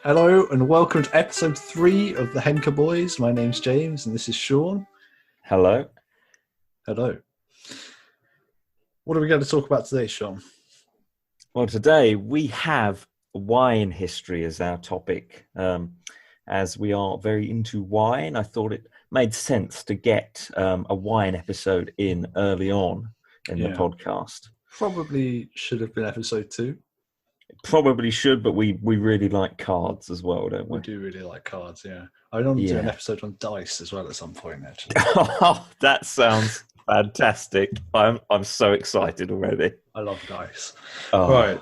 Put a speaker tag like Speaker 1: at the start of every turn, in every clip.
Speaker 1: Hello and welcome to episode 3 of the Henka Boys. My name's James and this is Shaun.
Speaker 2: Hello.
Speaker 1: Hello. What are we going to talk about today, Shaun?
Speaker 2: Well, today we have wine history as our topic. As we are very into wine, I thought it made sense to get a wine episode in early on in the podcast.
Speaker 1: Probably should have been episode 2.
Speaker 2: Probably should, but we really like cards as well, don't we?
Speaker 1: We do really like cards, yeah. I want to do an episode on dice as well at some point, actually.
Speaker 2: Oh, that sounds fantastic. I'm so excited already.
Speaker 1: I love dice.
Speaker 2: Oh.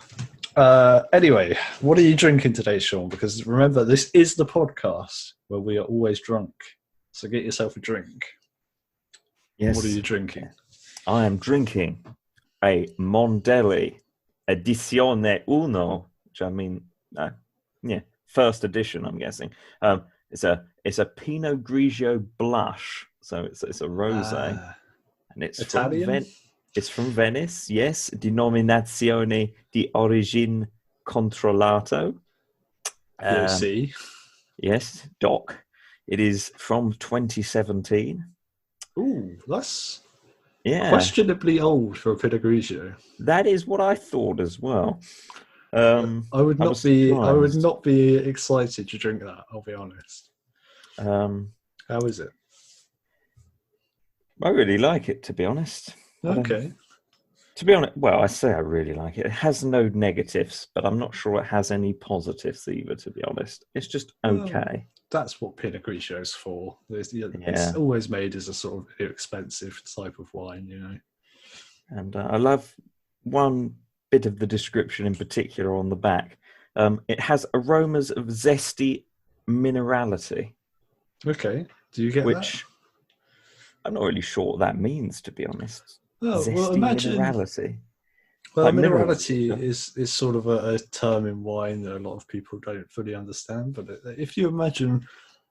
Speaker 1: Right. Anyway, what are you drinking today, Shaun? Because remember, this is the podcast where we are always drunk. So get yourself a drink.
Speaker 2: Yes.
Speaker 1: What are you drinking?
Speaker 2: I am drinking a Mondelli Edizione Uno, which I mean, first edition, I'm guessing. It's a Pinot Grigio blush, so it's a rosé, and it's
Speaker 1: Italian.
Speaker 2: It's from Venice, yes. Denominazione di origine controllato.
Speaker 1: DOC.
Speaker 2: Yes, DOC. It is from 2017.
Speaker 1: Ooh, that's
Speaker 2: questionably
Speaker 1: old for a Pinot Grigio.
Speaker 2: That is what I thought as well.
Speaker 1: I would not be excited to drink that, I'll be honest. How is it?
Speaker 2: I really like it, to be honest.
Speaker 1: Okay.
Speaker 2: To be honest, well, I say I really like it. It has no negatives, but I'm not sure it has any positives either, to be honest. It's just okay.
Speaker 1: That's what Pinot Grigio is for. It's always made as a sort of inexpensive type of wine, you know.
Speaker 2: And I love one bit of the description in particular on the back. It has aromas of zesty minerality.
Speaker 1: Okay. Do you get that?
Speaker 2: I'm not really sure what that means, to be honest.
Speaker 1: Oh,
Speaker 2: zesty
Speaker 1: well, imagine
Speaker 2: minerality.
Speaker 1: Well, like minerality is sort of a term in wine that a lot of people don't fully understand. But if you imagine,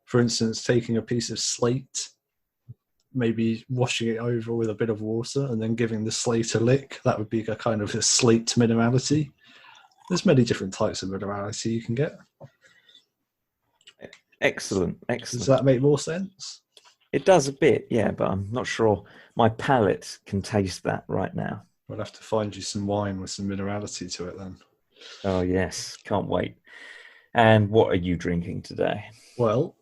Speaker 1: for instance, taking a piece of slate, maybe washing it over with a bit of water and then giving the slate a lick, that would be a kind of a slate minerality. There's many different types of minerality you can get.
Speaker 2: Excellent.
Speaker 1: Does that make more sense?
Speaker 2: It does a bit, yeah, but I'm not sure my palate can taste that right now.
Speaker 1: We'll have to find you some wine with some minerality to it then.
Speaker 2: Oh, yes. Can't wait. And what are you drinking today?
Speaker 1: Well,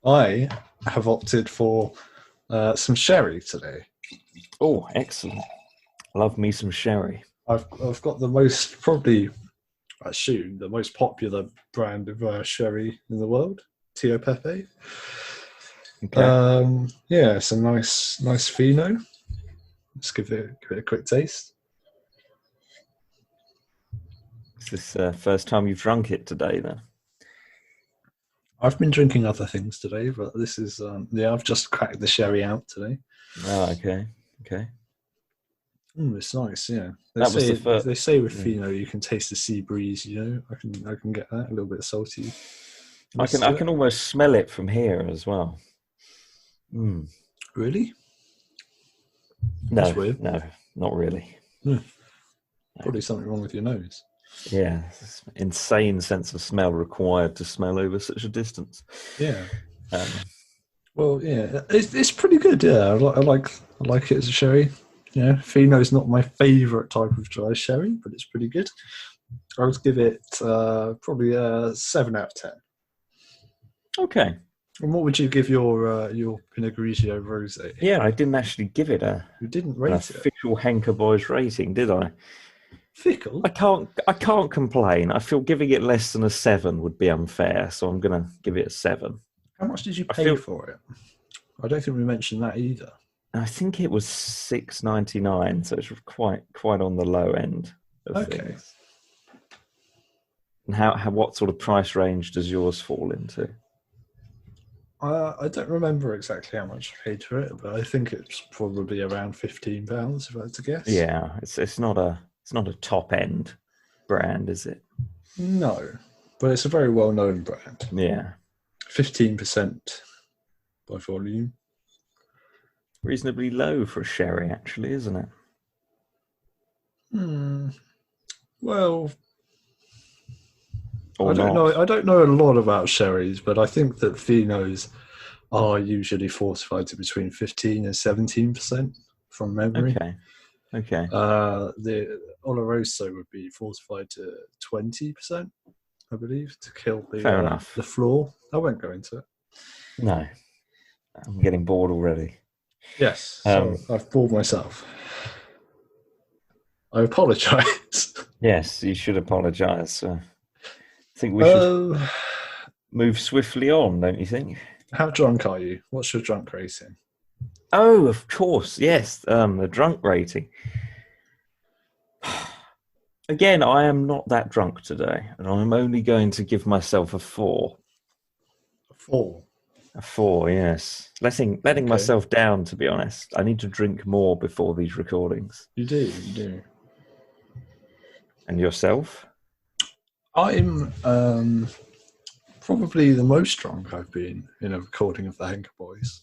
Speaker 1: I have opted for some sherry today.
Speaker 2: Oh, excellent. Love me some sherry.
Speaker 1: I've got the most, probably, I assume, the most popular brand of sherry in the world, Tio Pepe.
Speaker 2: Okay.
Speaker 1: It's a nice Fino. Let's give it a quick taste.
Speaker 2: Is this first time you've drunk it today, then?
Speaker 1: I've been drinking other things today, but this is I've just cracked the sherry out today.
Speaker 2: Oh, okay.
Speaker 1: It's nice, yeah. They say with Fino you can taste the sea breeze. You know, I can get that a little bit salty.
Speaker 2: I can almost smell it from here as well. Mm.
Speaker 1: Really?
Speaker 2: No, not really.
Speaker 1: No. Probably something wrong with your nose.
Speaker 2: Yeah, insane sense of smell required to smell over such a distance.
Speaker 1: Yeah. Well, yeah, it's pretty good. Yeah, I like it as a sherry. Yeah, Fino is not my favourite type of dry sherry, but it's pretty good. I would give it probably a 7 out of 10.
Speaker 2: Okay.
Speaker 1: And what would you give your Pinot Grigio rosé?
Speaker 2: Yeah, I didn't actually give it
Speaker 1: You didn't rate it.
Speaker 2: Official Henka Boys rating, did I?
Speaker 1: Fickle.
Speaker 2: I can't complain. I feel giving it less than a 7 would be unfair, so I'm gonna give it a 7.
Speaker 1: How much did you pay for it? I don't think we mentioned that either.
Speaker 2: I think it was $6.99, so it's quite on the low end of things. And what sort of price range does yours fall into?
Speaker 1: I don't remember exactly how much I paid for it, but I think it's probably around £15 if I had to guess.
Speaker 2: Yeah, it's not a top end brand, is it?
Speaker 1: No, but it's a very well known brand.
Speaker 2: Yeah,
Speaker 1: 15% by volume.
Speaker 2: Reasonably low for a sherry, actually, isn't it?
Speaker 1: Well,
Speaker 2: or
Speaker 1: I don't
Speaker 2: not?
Speaker 1: know. I don't know a lot about sherries, but I think that Finos are usually fortified to between 15 and 17% from memory.
Speaker 2: Okay.
Speaker 1: The Oloroso would be fortified to 20%, I believe, to kill
Speaker 2: Fair enough.
Speaker 1: the floor. I won't go into it.
Speaker 2: No, I'm getting bored already.
Speaker 1: Yes, so I've bored myself. I apologise.
Speaker 2: Yes, you should apologise. I think we should move swiftly on, don't you think?
Speaker 1: How drunk are you? What's your drunk rating?
Speaker 2: Oh, of course, yes. The drunk rating. Again, I am not that drunk today, and I'm only going to give myself a 4.
Speaker 1: A 4?
Speaker 2: A 4, yes. Letting myself down, to be honest. I need to drink more before these recordings.
Speaker 1: You do.
Speaker 2: And yourself?
Speaker 1: I'm probably the most drunk I've been in a recording of the Henka Boys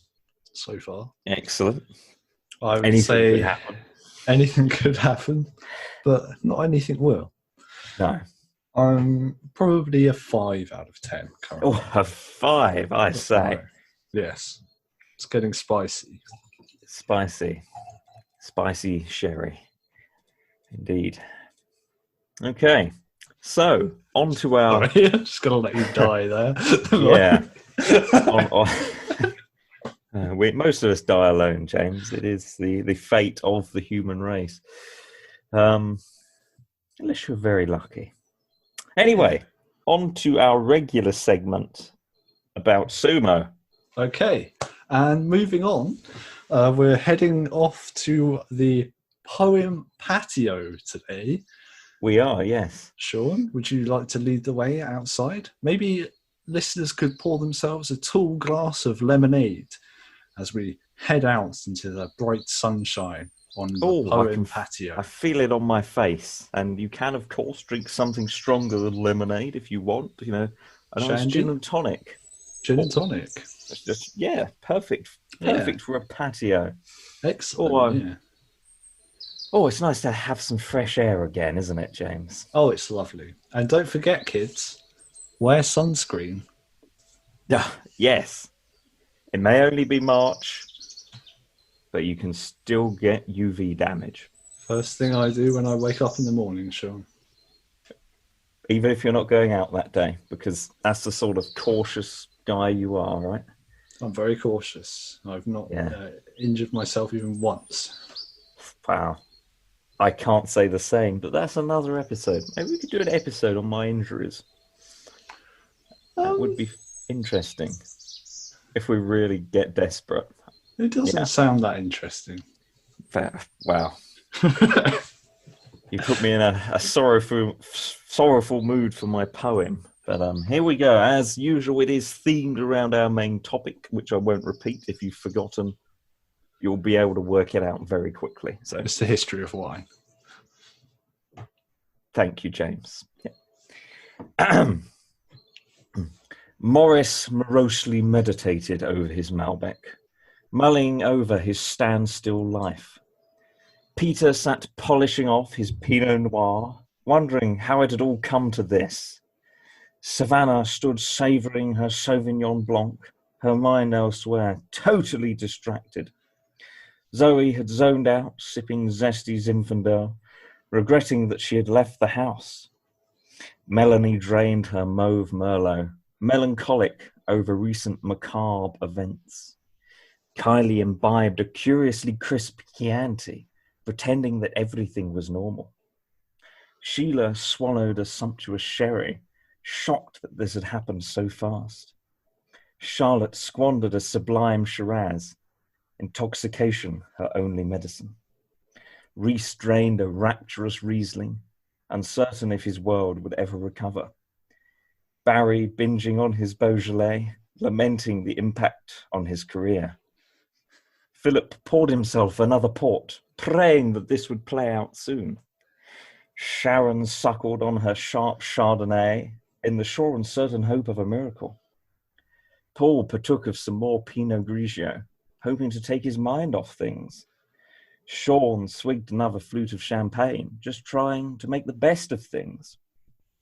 Speaker 1: so far.
Speaker 2: Excellent.
Speaker 1: I would say anything could happen, but not anything will.
Speaker 2: No.
Speaker 1: I'm probably a 5 out of 10 currently.
Speaker 2: Oh, a 5, I say.
Speaker 1: Yes. It's getting spicy.
Speaker 2: Spicy sherry. Indeed. Okay. So, on to our...
Speaker 1: Sorry, I'm just going to let you die there.
Speaker 2: Yeah. Most of us die alone, James. It is the fate of the human race. Unless you're very lucky. Anyway, on to our regular segment about sumo.
Speaker 1: Okay, and moving on, we're heading off to the poem patio today.
Speaker 2: We are, yes.
Speaker 1: Shaun, would you like to lead the way outside? Maybe listeners could pour themselves a tall glass of lemonade as we head out into the bright sunshine on the poem patio.
Speaker 2: I feel it on my face. And you can, of course, drink something stronger than lemonade if you want. You know, a nice gin and tonic.
Speaker 1: Gin and tonic.
Speaker 2: It's just, perfect for a patio.
Speaker 1: Excellent,
Speaker 2: Oh, it's nice to have some fresh air again, isn't it, James?
Speaker 1: Oh, it's lovely. And don't forget, kids, wear sunscreen.
Speaker 2: Yes. It may only be March, but you can still get UV damage.
Speaker 1: First thing I do when I wake up in the morning, Shaun.
Speaker 2: Even if you're not going out that day, because that's the sort of cautious guy you are, right?
Speaker 1: I'm very cautious. I've not injured myself even once.
Speaker 2: Wow. I can't say the same, but that's another episode. Maybe we could do an episode on my injuries. That would be interesting if we really get desperate.
Speaker 1: It doesn't sound that interesting.
Speaker 2: Wow. You put me in a sorrowful mood for my poem. But here we go. As usual, it is themed around our main topic, which I won't repeat. If you've forgotten, you'll be able to work it out very quickly. So
Speaker 1: it's the history of wine.
Speaker 2: Thank you, James. Yeah. Morris morosely meditated over his Malbec, mulling over his standstill life. Peter sat polishing off his Pinot Noir, wondering how it had all come to this. Savannah stood savouring her Sauvignon Blanc, her mind elsewhere, totally distracted. Zoe had zoned out, sipping zesty Zinfandel, regretting that she had left the house. Melanie drained her mauve Merlot, melancholic over recent macabre events. Kylie imbibed a curiously crisp Chianti, pretending that everything was normal. Sheila swallowed a sumptuous sherry, shocked that this had happened so fast. Charlotte squandered a sublime Shiraz, intoxication her only medicine. Reese drained a rapturous Riesling, uncertain if his world would ever recover. Barry binging on his Beaujolais, lamenting the impact on his career. Philip poured himself another port, praying that this would play out soon. Sharon suckled on her sharp Chardonnay in the sure and certain hope of a miracle. Paul partook of some more Pinot Grigio, hoping to take his mind off things. Shaun swigged another flute of champagne, just trying to make the best of things.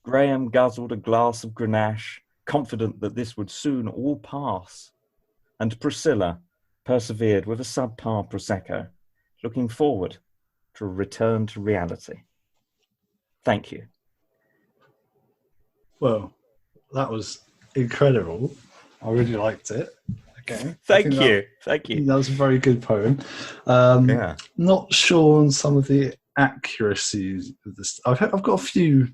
Speaker 2: Graham guzzled a glass of Grenache, confident that this would soon all pass. And Priscilla persevered with a subpar Prosecco, looking forward to a return to reality. Thank you.
Speaker 1: Well, that was incredible. I really liked it. Okay.
Speaker 2: Thank you.
Speaker 1: That was a very good poem. Not sure on some of the accuracies of this. I've got a few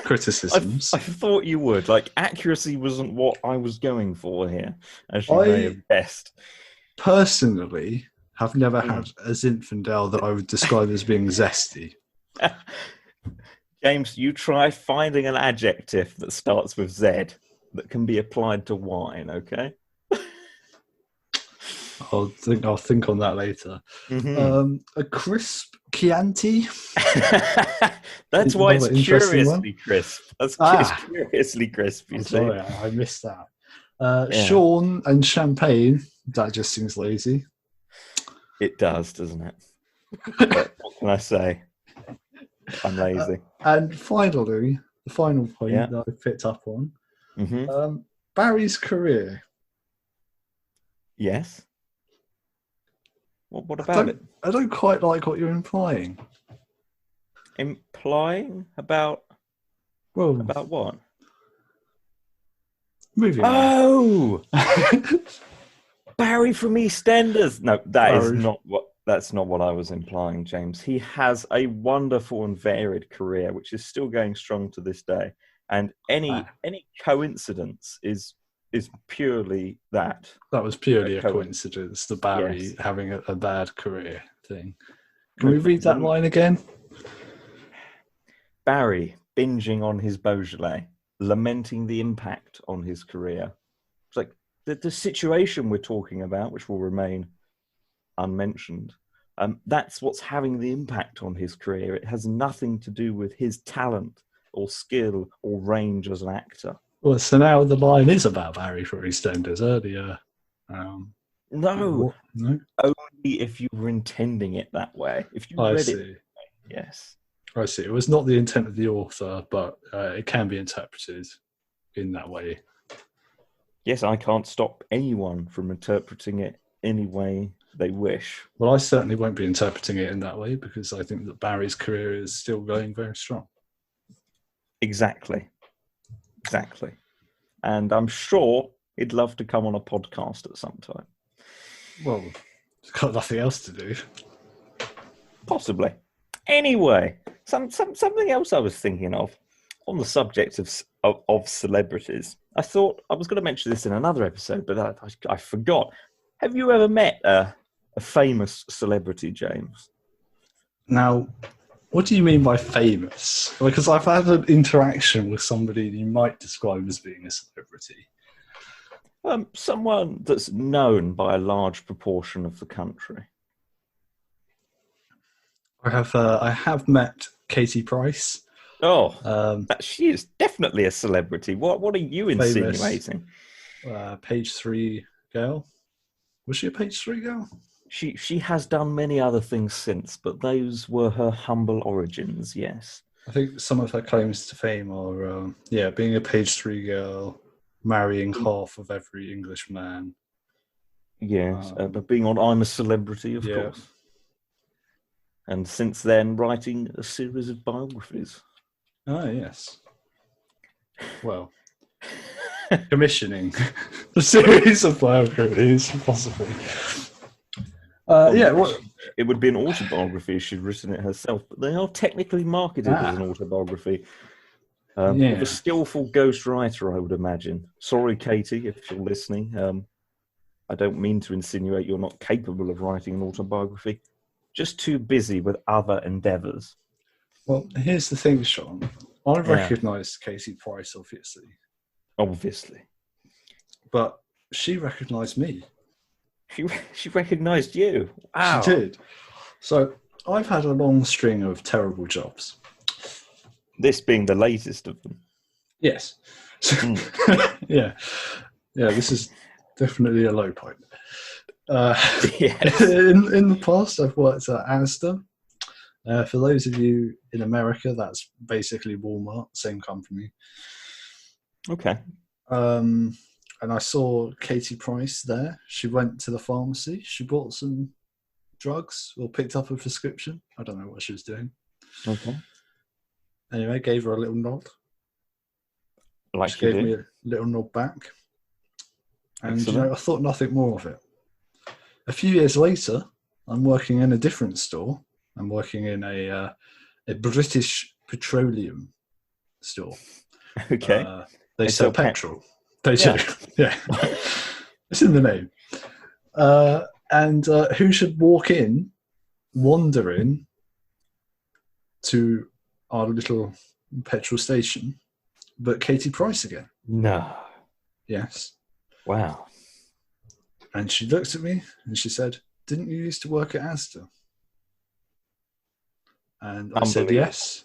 Speaker 1: criticisms.
Speaker 2: I thought you would. Like, accuracy wasn't what I was going for here, as you may have guessed.
Speaker 1: Personally, have never had a Zinfandel that I would describe as being zesty.
Speaker 2: James, you try finding an adjective that starts with Z that can be applied to wine, okay?
Speaker 1: I'll think on that later. Mm-hmm. A crisp Chianti.
Speaker 2: That's why it's curiously crisp. It's curiously crisp, you see.
Speaker 1: Sorry, I missed that. Shaun and champagne. That just seems lazy.
Speaker 2: It does, doesn't it? What can I say? I'm lazy.
Speaker 1: And finally, the final point that I picked up on, Barry's career.
Speaker 2: Yes. What about it?
Speaker 1: I don't quite like what you're implying.
Speaker 2: Implying about?
Speaker 1: Well,
Speaker 2: about what?
Speaker 1: Moving
Speaker 2: on. Barry from EastEnders. No, that's not what I was implying, James. He has a wonderful and varied career, which is still going strong to this day. And any coincidence is purely that.
Speaker 1: That was purely a coincidence, the Barry having a bad career thing. Can we read that line again?
Speaker 2: Barry binging on his Beaujolais, lamenting the impact on his career. It's like the situation we're talking about, which will remain unmentioned, that's what's having the impact on his career. It has nothing to do with his talent or skill or range as an actor.
Speaker 1: Well, so now the line is about Barry from EastEnders earlier.
Speaker 2: No, only if you were intending it that way. If you read it, yes.
Speaker 1: I see. It was not the intent of the author, but it can be interpreted in that way.
Speaker 2: Yes, I can't stop anyone from interpreting it any way they wish.
Speaker 1: Well, I certainly won't be interpreting it in that way because I think that Barry's career is still going very strong.
Speaker 2: Exactly. And I'm sure he'd love to come on a podcast at some time.
Speaker 1: Well, he's got nothing else to do.
Speaker 2: Possibly. Anyway, something else I was thinking of on the subject of celebrities. I thought I was going to mention this in another episode, but I forgot. Have you ever met a famous celebrity, James?
Speaker 1: Now, what do you mean by famous? Because I've had an interaction with somebody you might describe as being a celebrity.
Speaker 2: Someone that's known by a large proportion of the country.
Speaker 1: I have met Katie Price.
Speaker 2: She is definitely a celebrity. What are you insinuating?
Speaker 1: Page 3 girl. Was she a page 3 girl?
Speaker 2: She has done many other things since, but those were her humble origins, yes.
Speaker 1: I think some of her claims to fame are, being a page 3 girl, marrying half of every English man.
Speaker 2: Yes, but being on I'm a Celebrity, of course. And since then, writing a series of biographies.
Speaker 1: Oh, yes. Well, commissioning a series of biographies, possibly.
Speaker 2: It would be an autobiography if she'd written it herself, but they are technically marketed as an autobiography. With a skillful ghostwriter, I would imagine. Sorry, Katie, if you're listening. I don't mean to insinuate you're not capable of writing an autobiography. Just too busy with other endeavours.
Speaker 1: Well, here's the thing, Shaun. I recognise Katie Price, obviously.
Speaker 2: Obviously.
Speaker 1: But she recognised me.
Speaker 2: She recognised you. Wow.
Speaker 1: She did. So I've had a long string of terrible jobs.
Speaker 2: This being the latest of them.
Speaker 1: Yes. Yeah, this is definitely a low point.
Speaker 2: Yes.
Speaker 1: In the past, I've worked at Asda, For those of you in America, that's basically Walmart, same company.
Speaker 2: Okay.
Speaker 1: And I saw Katie Price there. She went to the pharmacy. She bought some drugs or picked up a prescription. I don't know what she was doing.
Speaker 2: Okay.
Speaker 1: Anyway, gave her a little nod.
Speaker 2: Like
Speaker 1: she gave me a little nod back. And,
Speaker 2: Excellent.
Speaker 1: I thought nothing more of it. A few years later, I'm working in a different store. I'm working in a British petroleum store.
Speaker 2: Okay.
Speaker 1: They sell petrol. They do. Yeah. It's in the name. And who should walk in, wander in to our little petrol station, but Katie Price again.
Speaker 2: No.
Speaker 1: Yes.
Speaker 2: Wow.
Speaker 1: And she looked at me and she said, "Didn't you used to work at Asda?" And I said yes.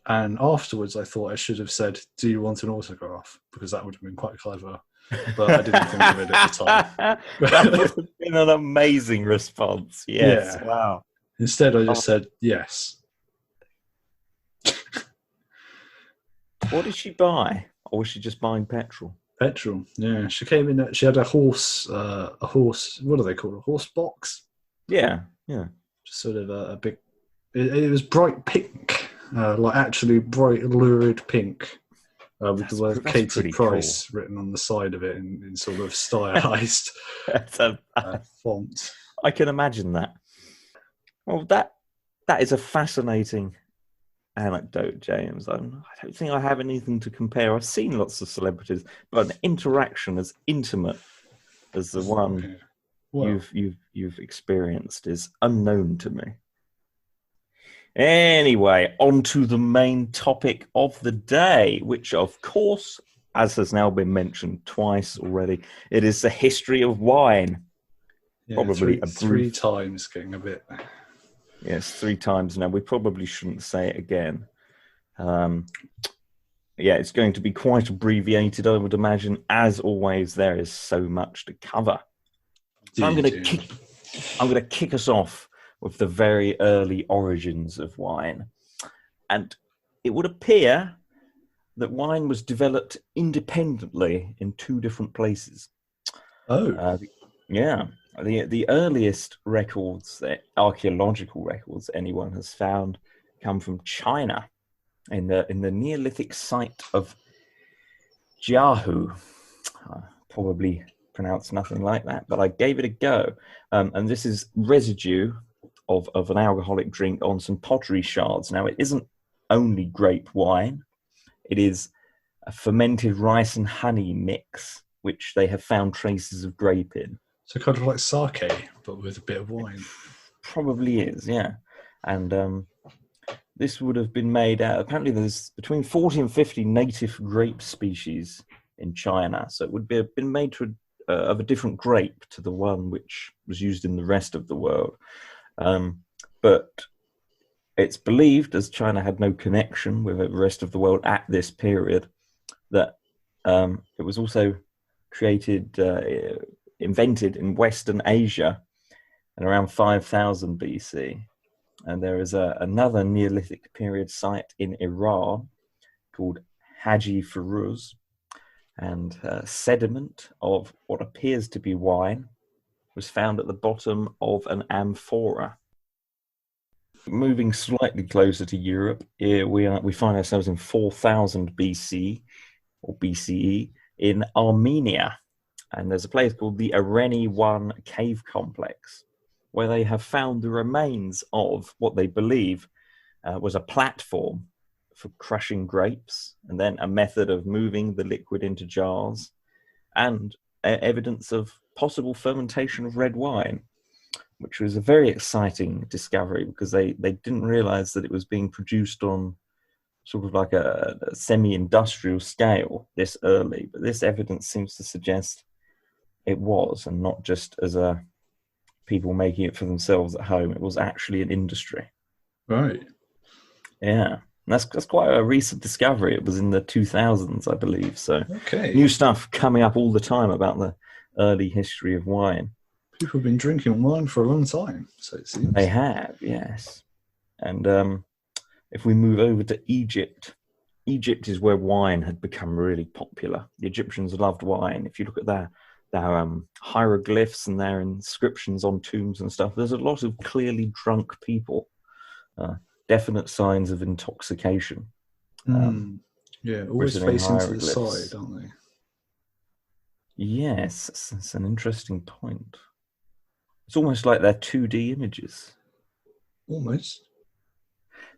Speaker 1: And afterwards, I thought I should have said, "Do you want an autograph?" Because that would have been quite clever. But I didn't think of it at the time.
Speaker 2: That would have been an amazing response. Yes. Yeah. Wow.
Speaker 1: Instead, I just said yes.
Speaker 2: What did she buy? Or was she just buying petrol?
Speaker 1: Petrol, yeah. She came in, she had a horse, what do they call it? A horse box?
Speaker 2: Yeah, yeah.
Speaker 1: Just sort of a big, it was bright pink, like actually bright, lurid pink, with the word Katie Price written on the side of it in sort of stylized font.
Speaker 2: I can imagine that. Well, that is a fascinating anecdote, James. I don't think I have anything to compare. I've seen lots of celebrities, but an interaction as intimate as the one you've experienced is unknown to me. Anyway, on to the main topic of the day, which, of course, as has now been mentioned twice already, it is the history of wine.
Speaker 1: Yeah, probably three times, getting a bit.
Speaker 2: Yes, 3 times now. We probably shouldn't say it again. Yeah, it's going to be quite abbreviated, I would imagine. As always, there is so much to cover. So I'm going to kick us off with the very early origins of wine. And it would appear that wine was developed independently in 2 different places.
Speaker 1: Oh.
Speaker 2: Yeah. The earliest records, archaeological records anyone has found, come from China in the Neolithic site of Jiahu. Probably pronounced nothing like that, but I gave it a go. And this is residue of an alcoholic drink on some pottery shards. Now, it isn't only grape wine. It is a fermented rice and honey mix, which they have found traces of grape in.
Speaker 1: So kind of like sake, but with a bit of wine.
Speaker 2: Probably is, yeah. And this would have been made out. Apparently, there's between 40 and 50 native grape species in China, so it would have been made of a different grape to the one which was used in the rest of the world. But it's believed, as China had no connection with the rest of the world at this period, that it was also invented in Western Asia in around 5000 BC. And there is another Neolithic period site in Iran called Haji Firuz, and sediment of what appears to be wine was found at the bottom of an amphora. Moving slightly closer to Europe, here we find ourselves in 4000 BC or BCE in Armenia. And there's a place called the Areni 1 cave complex, where they have found the remains of what they believe was a platform for crushing grapes, and then a method of moving the liquid into jars, and evidence of possible fermentation of red wine, which was a very exciting discovery because they didn't realize that it was being produced on sort of like a semi-industrial scale this early. But this evidence seems to suggest it was, and not just as people making it for themselves at home. It was actually an industry.
Speaker 1: Right.
Speaker 2: Yeah. And that's quite a recent discovery. It was in the 2000s, I believe. So new stuff coming up all the time about the early history of wine.
Speaker 1: People have been drinking wine for a long time, so it seems.
Speaker 2: They have, yes. And if we move over to Egypt, Egypt is where wine had become really popular. The Egyptians loved wine. If you look at their hieroglyphs and their inscriptions on tombs and stuff, there's a lot of clearly drunk people, definite signs of intoxication.
Speaker 1: Yeah, always
Speaker 2: written in
Speaker 1: facing to the
Speaker 2: hieroglyphs.
Speaker 1: side, aren't they?
Speaker 2: Yes, it's an interesting point. It's almost like they're 2D images.
Speaker 1: Almost.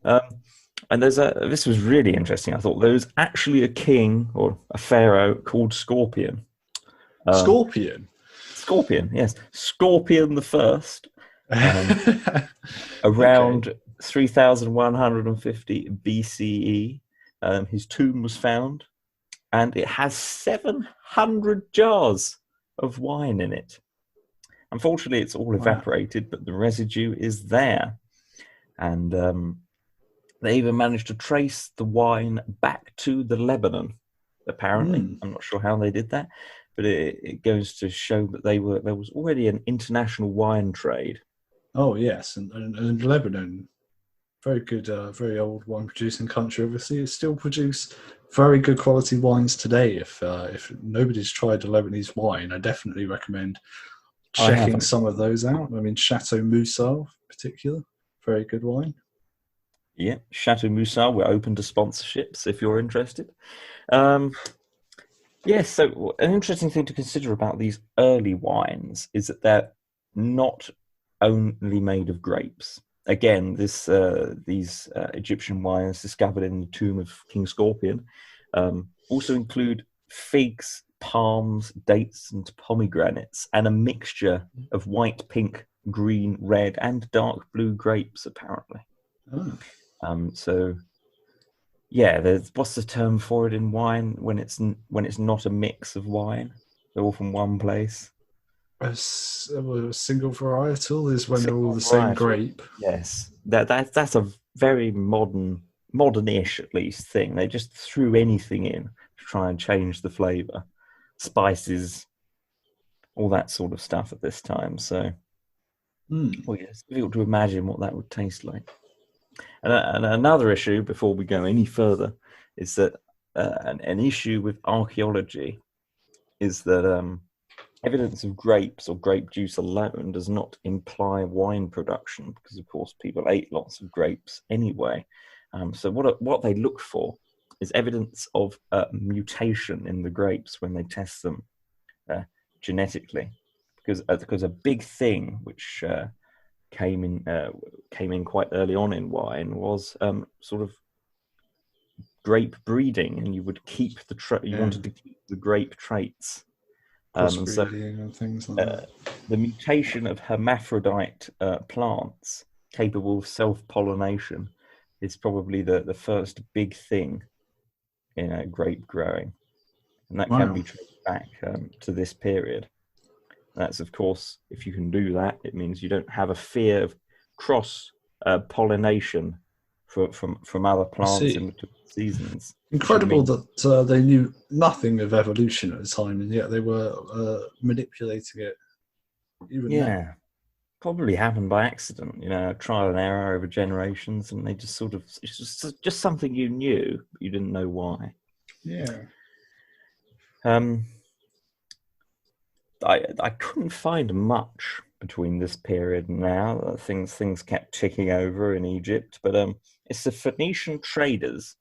Speaker 2: And this was really interesting. I thought there was actually a king or a pharaoh called Scorpion.
Speaker 1: Scorpion?
Speaker 2: Scorpion, yes. Scorpion the First. Around 3150 BCE, his tomb was found, and it has 700 jars of wine in it. Unfortunately, it's all evaporated, but the residue is there. And they even managed to trace the wine back to the Lebanon, apparently. I'm not sure how they did that, but it goes to show that there was already an international wine trade.
Speaker 1: Oh, yes. And Lebanon, very good, very old wine producing country, obviously. It still produce very good quality wines today. If nobody's tried a Lebanese wine, I definitely recommend checking some of those out. I mean, Chateau Moussa, in particular, very good wine.
Speaker 2: Yeah, Chateau Moussa, we're open to sponsorships if you're interested. Yes, so an interesting thing to consider about these early wines is that they're not only made of grapes. Again, these Egyptian wines discovered in the tomb of King Scorpion also include figs, palms, dates, and pomegranates, and a mixture of white, pink, green, red, and dark blue grapes, apparently. So, yeah, what's the term for it in wine when it's not a mix of wine? They're all from one place.
Speaker 1: A single varietal is when they're all the same grape.
Speaker 2: Yes, that's a very modern-ish at least thing. They just threw anything in to try and change the flavour, spices, all that sort of stuff at this time. So, well, yeah, it's difficult to imagine what that would taste like. And another issue, before we go any further, is that an issue with archaeology is that evidence of grapes or grape juice alone does not imply wine production, because, of course, people ate lots of grapes anyway. So what they look for is evidence of mutation in the grapes when they test them genetically, because a big thing which came in quite early on in wine was sort of grape breeding, and you would keep you wanted to keep the grape traits.
Speaker 1: Crossbreeding and things like that.
Speaker 2: The mutation of hermaphrodite plants capable of self-pollination is probably the first big thing in grape growing, and that can be traced back to this period. That's, of course, if you can do that, it means you don't have a fear of cross pollination from other plants in between seasons.
Speaker 1: Incredible that they knew nothing of evolution at the time, and yet they were manipulating it. Then.
Speaker 2: Probably happened by accident. Trial and error over generations, and they just sort of it's just something you knew, but you didn't know why.
Speaker 1: Yeah.
Speaker 2: I couldn't find much between this period and now. Things kept ticking over in Egypt, but it's the Phoenician traders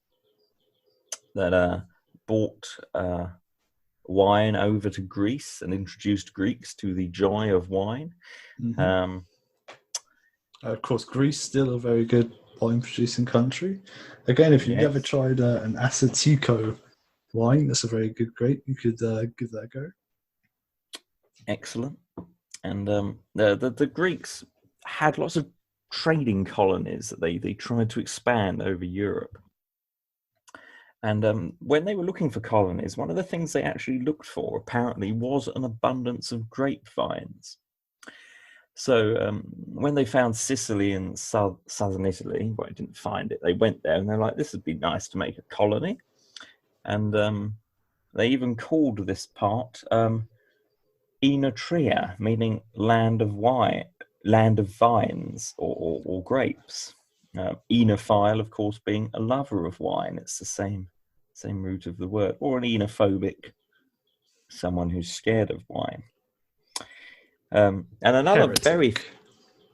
Speaker 2: that brought wine over to Greece and introduced Greeks to the joy of wine.
Speaker 1: Of course, Greece still a very good wine-producing country. Again, if you've never tried an Assatico wine, that's a very good grape. You could give that a go.
Speaker 2: Excellent. And the Greeks had lots of trading colonies that they tried to expand over Europe. And when they were looking for colonies, one of the things they actually looked for, apparently, was an abundance of grapevines. So when they found Sicily and southern Italy, well, I didn't find it, they went there and they're like, this would be nice to make a colony. And they even called this part Enotria, meaning land of vines or grapes. Enophile, of course, being a lover of wine. It's the same root of the word. Or an enophobic, someone who's scared of wine. And another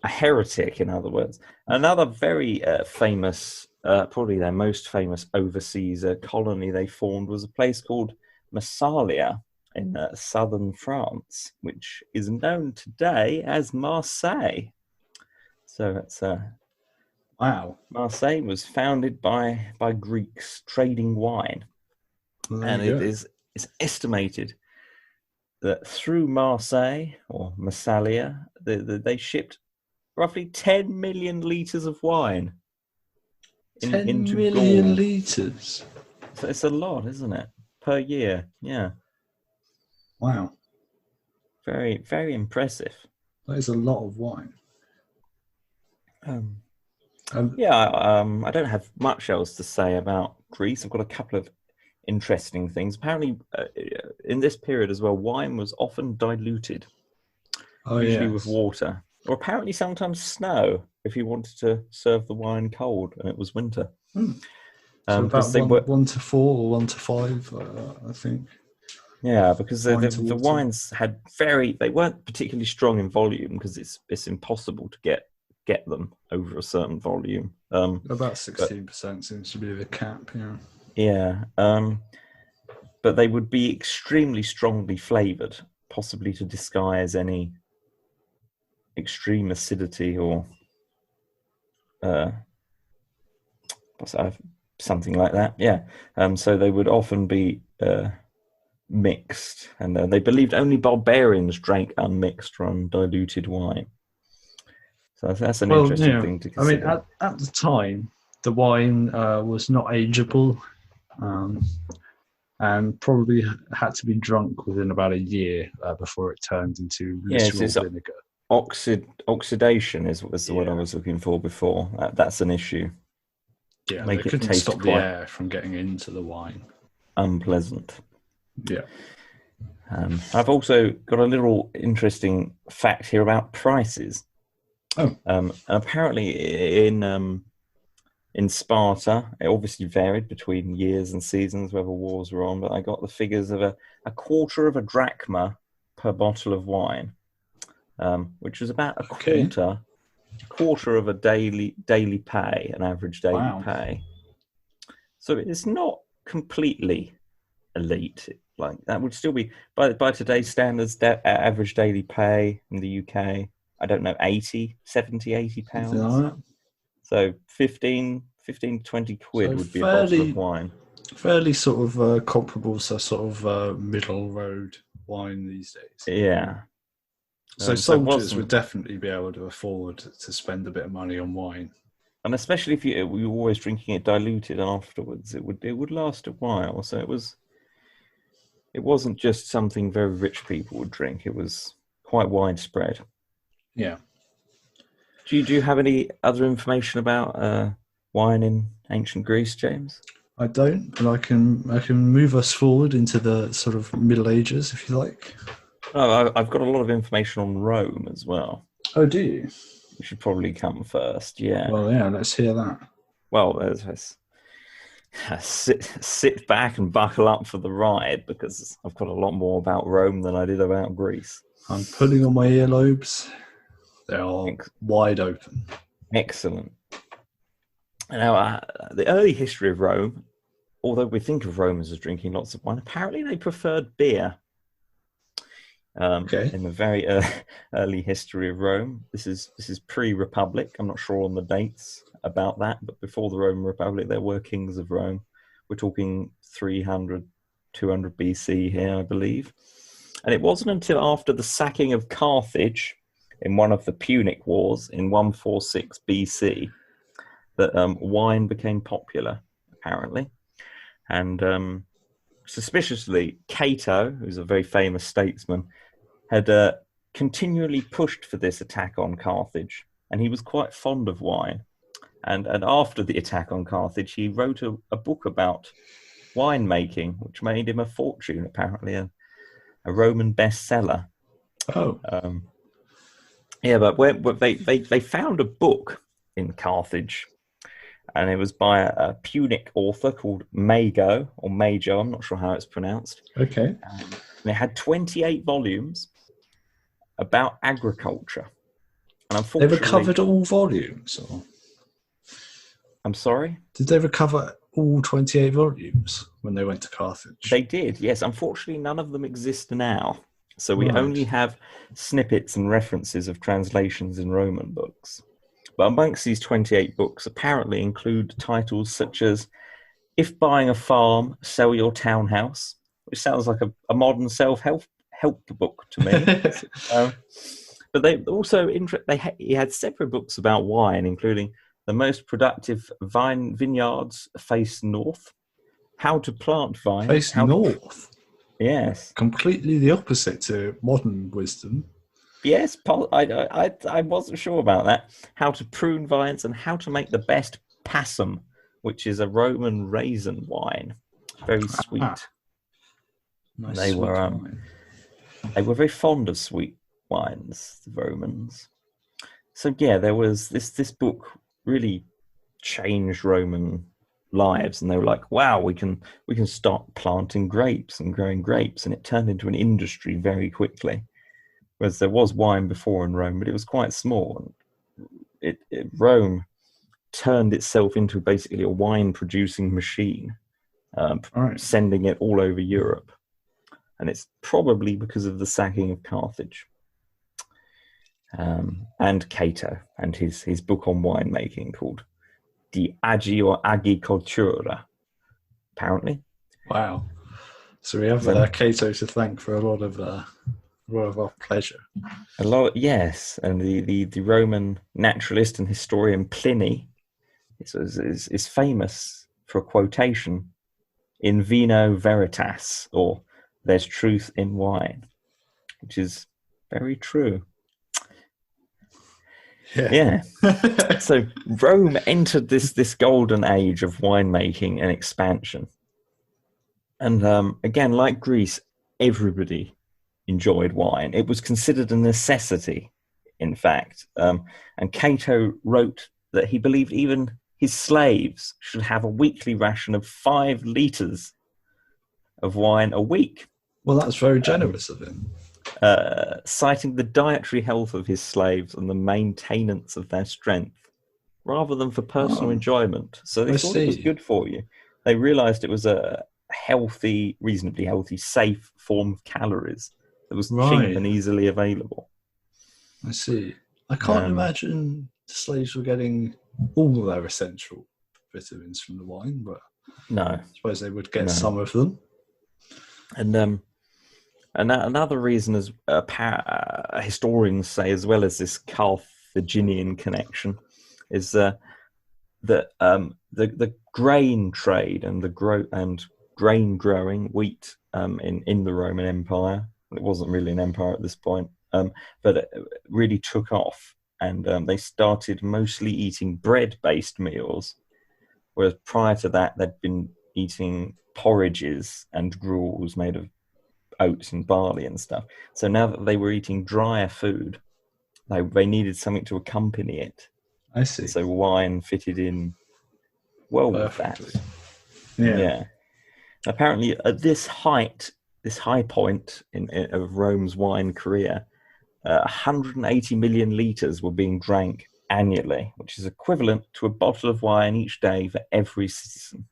Speaker 2: a heretic, in other words. Another very famous, probably their most famous overseas colony they formed was a place called Massalia in southern France, which is known today as Marseille. So it's
Speaker 1: wow.
Speaker 2: Marseille was founded by Greeks trading wine, and it's estimated that through Marseille or Massalia, they shipped roughly 10 million litres of wine.
Speaker 1: 10 million litres?
Speaker 2: So it's a lot, isn't it? Per year, yeah.
Speaker 1: Wow.
Speaker 2: Very, very impressive.
Speaker 1: That is a lot of wine.
Speaker 2: I don't have much else to say about Greece. I've got a couple of interesting things. Apparently, in this period as well, wine was often diluted, usually with water, or apparently sometimes snow if you wanted to serve the wine cold and it was winter.
Speaker 1: So about 1 to 4 or 1 to 5, I think.
Speaker 2: Yeah, because the wines they weren't particularly strong in volume because it's impossible to get them over a certain volume.
Speaker 1: About 16% seems to be the cap, yeah.
Speaker 2: Yeah, but they would be extremely strongly flavoured, possibly to disguise any extreme acidity or something like that. Yeah, so they would often be mixed, and they believed only barbarians drank unmixed or undiluted wine. So that's an interesting thing to consider.
Speaker 1: I mean, at the time, the wine was not ageable, and probably had to be drunk within about a year before it turned into literal vinegar.
Speaker 2: Oxidation is the word I was looking for before. That's an issue.
Speaker 1: Yeah, they couldn't stop the air from getting into the wine.
Speaker 2: Unpleasant.
Speaker 1: Yeah.
Speaker 2: I've also got a little interesting fact here about prices. Apparently in Sparta, it obviously varied between years and seasons, whether wars were on, but I got the figures of a quarter of a drachma per bottle of wine, which was about a quarter of a daily pay, an average daily pay. So it's not completely elite. Like that would still be by today's standards, average daily pay in the UK, I don't know, 70, 80 pounds. Like so 15 to 20 quid would be a bottle of wine.
Speaker 1: Fairly sort of comparable to sort of middle road wine these days.
Speaker 2: Yeah.
Speaker 1: So soldiers would definitely be able to afford to spend a bit of money on wine.
Speaker 2: And especially if you were always drinking it diluted and afterwards, it would last a while. So it wasn't just something very rich people would drink. It was quite widespread.
Speaker 1: Yeah.
Speaker 2: Do you have any other information about wine in ancient Greece, James?
Speaker 1: I don't, but I can move us forward into the sort of Middle Ages, if you like.
Speaker 2: Oh, I've got a lot of information on Rome as well.
Speaker 1: Oh, do you?
Speaker 2: We should probably come first, yeah.
Speaker 1: Well, yeah, let's hear that.
Speaker 2: Well, let's sit back and buckle up for the ride, because I've got a lot more about Rome than I did about Greece.
Speaker 1: I'm pulling on my earlobes. They are wide open.
Speaker 2: Excellent. Now, the early history of Rome, although we think of Romans as drinking lots of wine, apparently they preferred beer. In the very early history of Rome, this is pre-Republic. I'm not sure on the dates about that, but before the Roman Republic, there were kings of Rome. We're talking 300, 200 BC here, I believe. And it wasn't until after the sacking of Carthage in one of the Punic Wars in 146 BC that wine became popular, apparently. And suspiciously, Cato, who's a very famous statesman, had continually pushed for this attack on Carthage, and he was quite fond of wine. And after the attack on Carthage, he wrote a book about winemaking, which made him a fortune, apparently, a Roman bestseller.
Speaker 1: Oh.
Speaker 2: Yeah, but they found a book in Carthage and it was by a Punic author called Mago, or Majo, I'm not sure how it's pronounced.
Speaker 1: Okay.
Speaker 2: And it had 28 volumes about agriculture. And
Speaker 1: They
Speaker 2: unfortunately...
Speaker 1: recovered all volumes? Or...
Speaker 2: I'm sorry?
Speaker 1: Did they recover all 28 volumes when they went to Carthage?
Speaker 2: They did, yes. Unfortunately, none of them exist now. So we
Speaker 1: Right.
Speaker 2: only have snippets and references of translations in Roman books. But amongst these 28 books apparently include titles such as If Buying a Farm, Sell Your Townhouse, which sounds like a modern self-help book to me. But they also he had separate books about wine, including The Most Productive Vineyards Face North, How to Plant Vines.
Speaker 1: Face North?
Speaker 2: Yes.
Speaker 1: Completely the opposite to modern wisdom.
Speaker 2: Yes, I wasn't sure about that. How to prune vines and how to make the best passum, which is a Roman raisin wine. Very sweet.
Speaker 1: Nice
Speaker 2: They
Speaker 1: sweet
Speaker 2: were
Speaker 1: wine.
Speaker 2: They were very fond of sweet wines, the Romans. So yeah, there was this book really changed Roman lives, and they were like, wow, we can start planting grapes and growing grapes, and it turned into an industry very quickly. Whereas there was wine before in Rome, but it was quite small. Rome turned itself into basically a wine-producing machine,
Speaker 1: Right.
Speaker 2: sending it all over Europe. And it's probably because of the sacking of Carthage. And Cato, and his book on winemaking called De Agio Agricultura, apparently.
Speaker 1: Wow. So we have Cato to thank for a lot of our pleasure.
Speaker 2: A lot, yes. And the Roman naturalist and historian Pliny is famous for a quotation in Vino Veritas, or there's truth in wine, which is very true. Yeah. So Rome entered this golden age of winemaking and expansion. And again, like Greece, everybody enjoyed wine. It was considered a necessity, in fact. And Cato wrote that he believed even his slaves should have a weekly ration of 5 liters of wine a week.
Speaker 1: Well, that's very generous of him.
Speaker 2: Citing the dietary health of his slaves and the maintenance of their strength, rather than for personal enjoyment. So they thought it was good for you. They realized it was a healthy, reasonably healthy, safe form of calories that was cheap and easily available.
Speaker 1: I see. I can't imagine the slaves were getting all their essential vitamins from the wine, but
Speaker 2: no,
Speaker 1: I suppose they would get some of them.
Speaker 2: And another reason, as historians say, as well as this Carthaginian connection, is that the grain trade and grain growing, wheat, in the Roman Empire. It wasn't really an empire at this point, but it really took off, and they started mostly eating bread-based meals, whereas prior to that they'd been eating porridges and gruels made of oats and barley and stuff. So now that they were eating drier food, they needed something to accompany it.
Speaker 1: I see.
Speaker 2: And so wine fitted in well perfectly with that. Yeah. Apparently, at this high point of Rome's wine career, 180 million litres were being drank annually, which is equivalent to a bottle of wine each day for every citizen.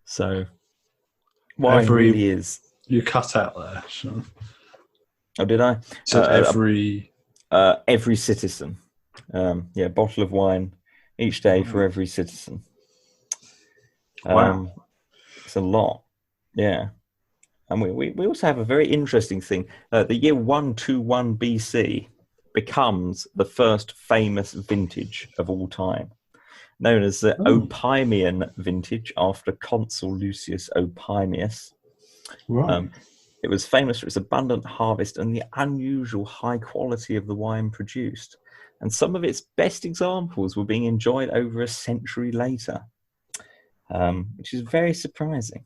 Speaker 2: So wine really is...
Speaker 1: You cut out there, Shaun.
Speaker 2: Oh, did I?
Speaker 1: So every
Speaker 2: citizen. Bottle of wine each day for every citizen.
Speaker 1: Wow.
Speaker 2: It's a lot. Yeah. And we also have a very interesting thing. The year 121 BC becomes the first famous vintage of all time, known as the Opimian vintage, after Consul Lucius Opimius.
Speaker 1: Right.
Speaker 2: It was famous for its abundant harvest and the unusual high quality of the wine produced. And some of its best examples were being enjoyed over a century later, which is very surprising.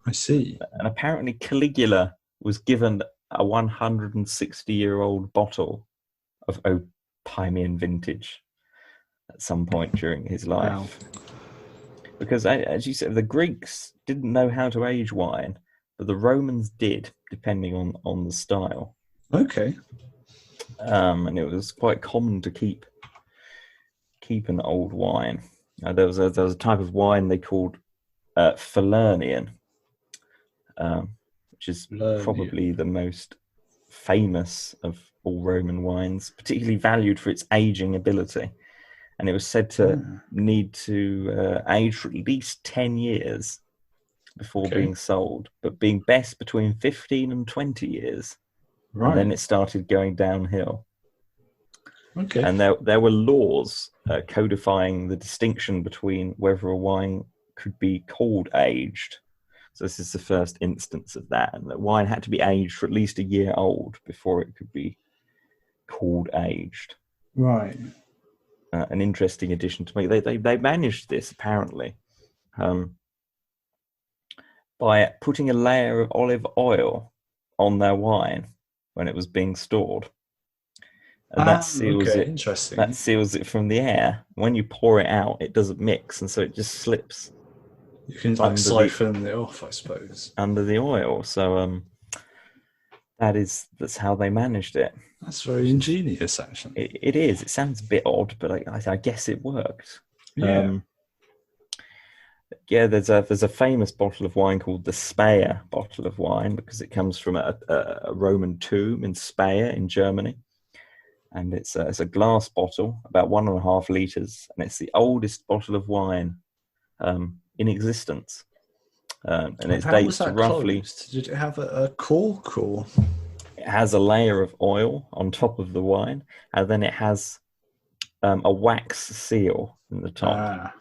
Speaker 1: I see.
Speaker 2: And apparently Caligula was given a 160-year-old bottle of Opimian vintage. at some point during his life.
Speaker 1: Wow.
Speaker 2: Because, as you said, the Greeks didn't know how to age wine, but the Romans did, depending on the style.
Speaker 1: Okay.
Speaker 2: And it was quite common to keep an old wine. There was a type of wine they called Falernian, which is probably the most famous of all Roman wines, particularly valued for its aging ability. And it was said to need to age for at least 10 years before being sold, but being best between 15 and 20 years. Right. And then it started going downhill.
Speaker 1: Okay.
Speaker 2: And there were laws codifying the distinction between whether a wine could be called aged. So this is the first instance of that. And that wine had to be aged for at least a year old before it could be called aged.
Speaker 1: Right.
Speaker 2: An interesting addition to make. They managed this, apparently, by putting a layer of olive oil on their wine when it was being stored. And that seals it.
Speaker 1: Interesting.
Speaker 2: That seals it from the air. When you pour it out, it doesn't mix, and so it just slips.
Speaker 1: You can siphon it off, I suppose,
Speaker 2: under the oil. So that's how they managed it.
Speaker 1: That's very ingenious, actually.
Speaker 2: It is. It sounds a bit odd, but I guess it worked.
Speaker 1: Yeah.
Speaker 2: There's a famous bottle of wine called the Speyer bottle of wine because it comes from a Roman tomb in Speyer in Germany. And it's a glass bottle, about 1.5 liters, and it's the oldest bottle of wine in existence. And it dates to roughly.
Speaker 1: Did it have a cork or?
Speaker 2: It has a layer of oil on top of the wine, and then it has a wax seal in the top.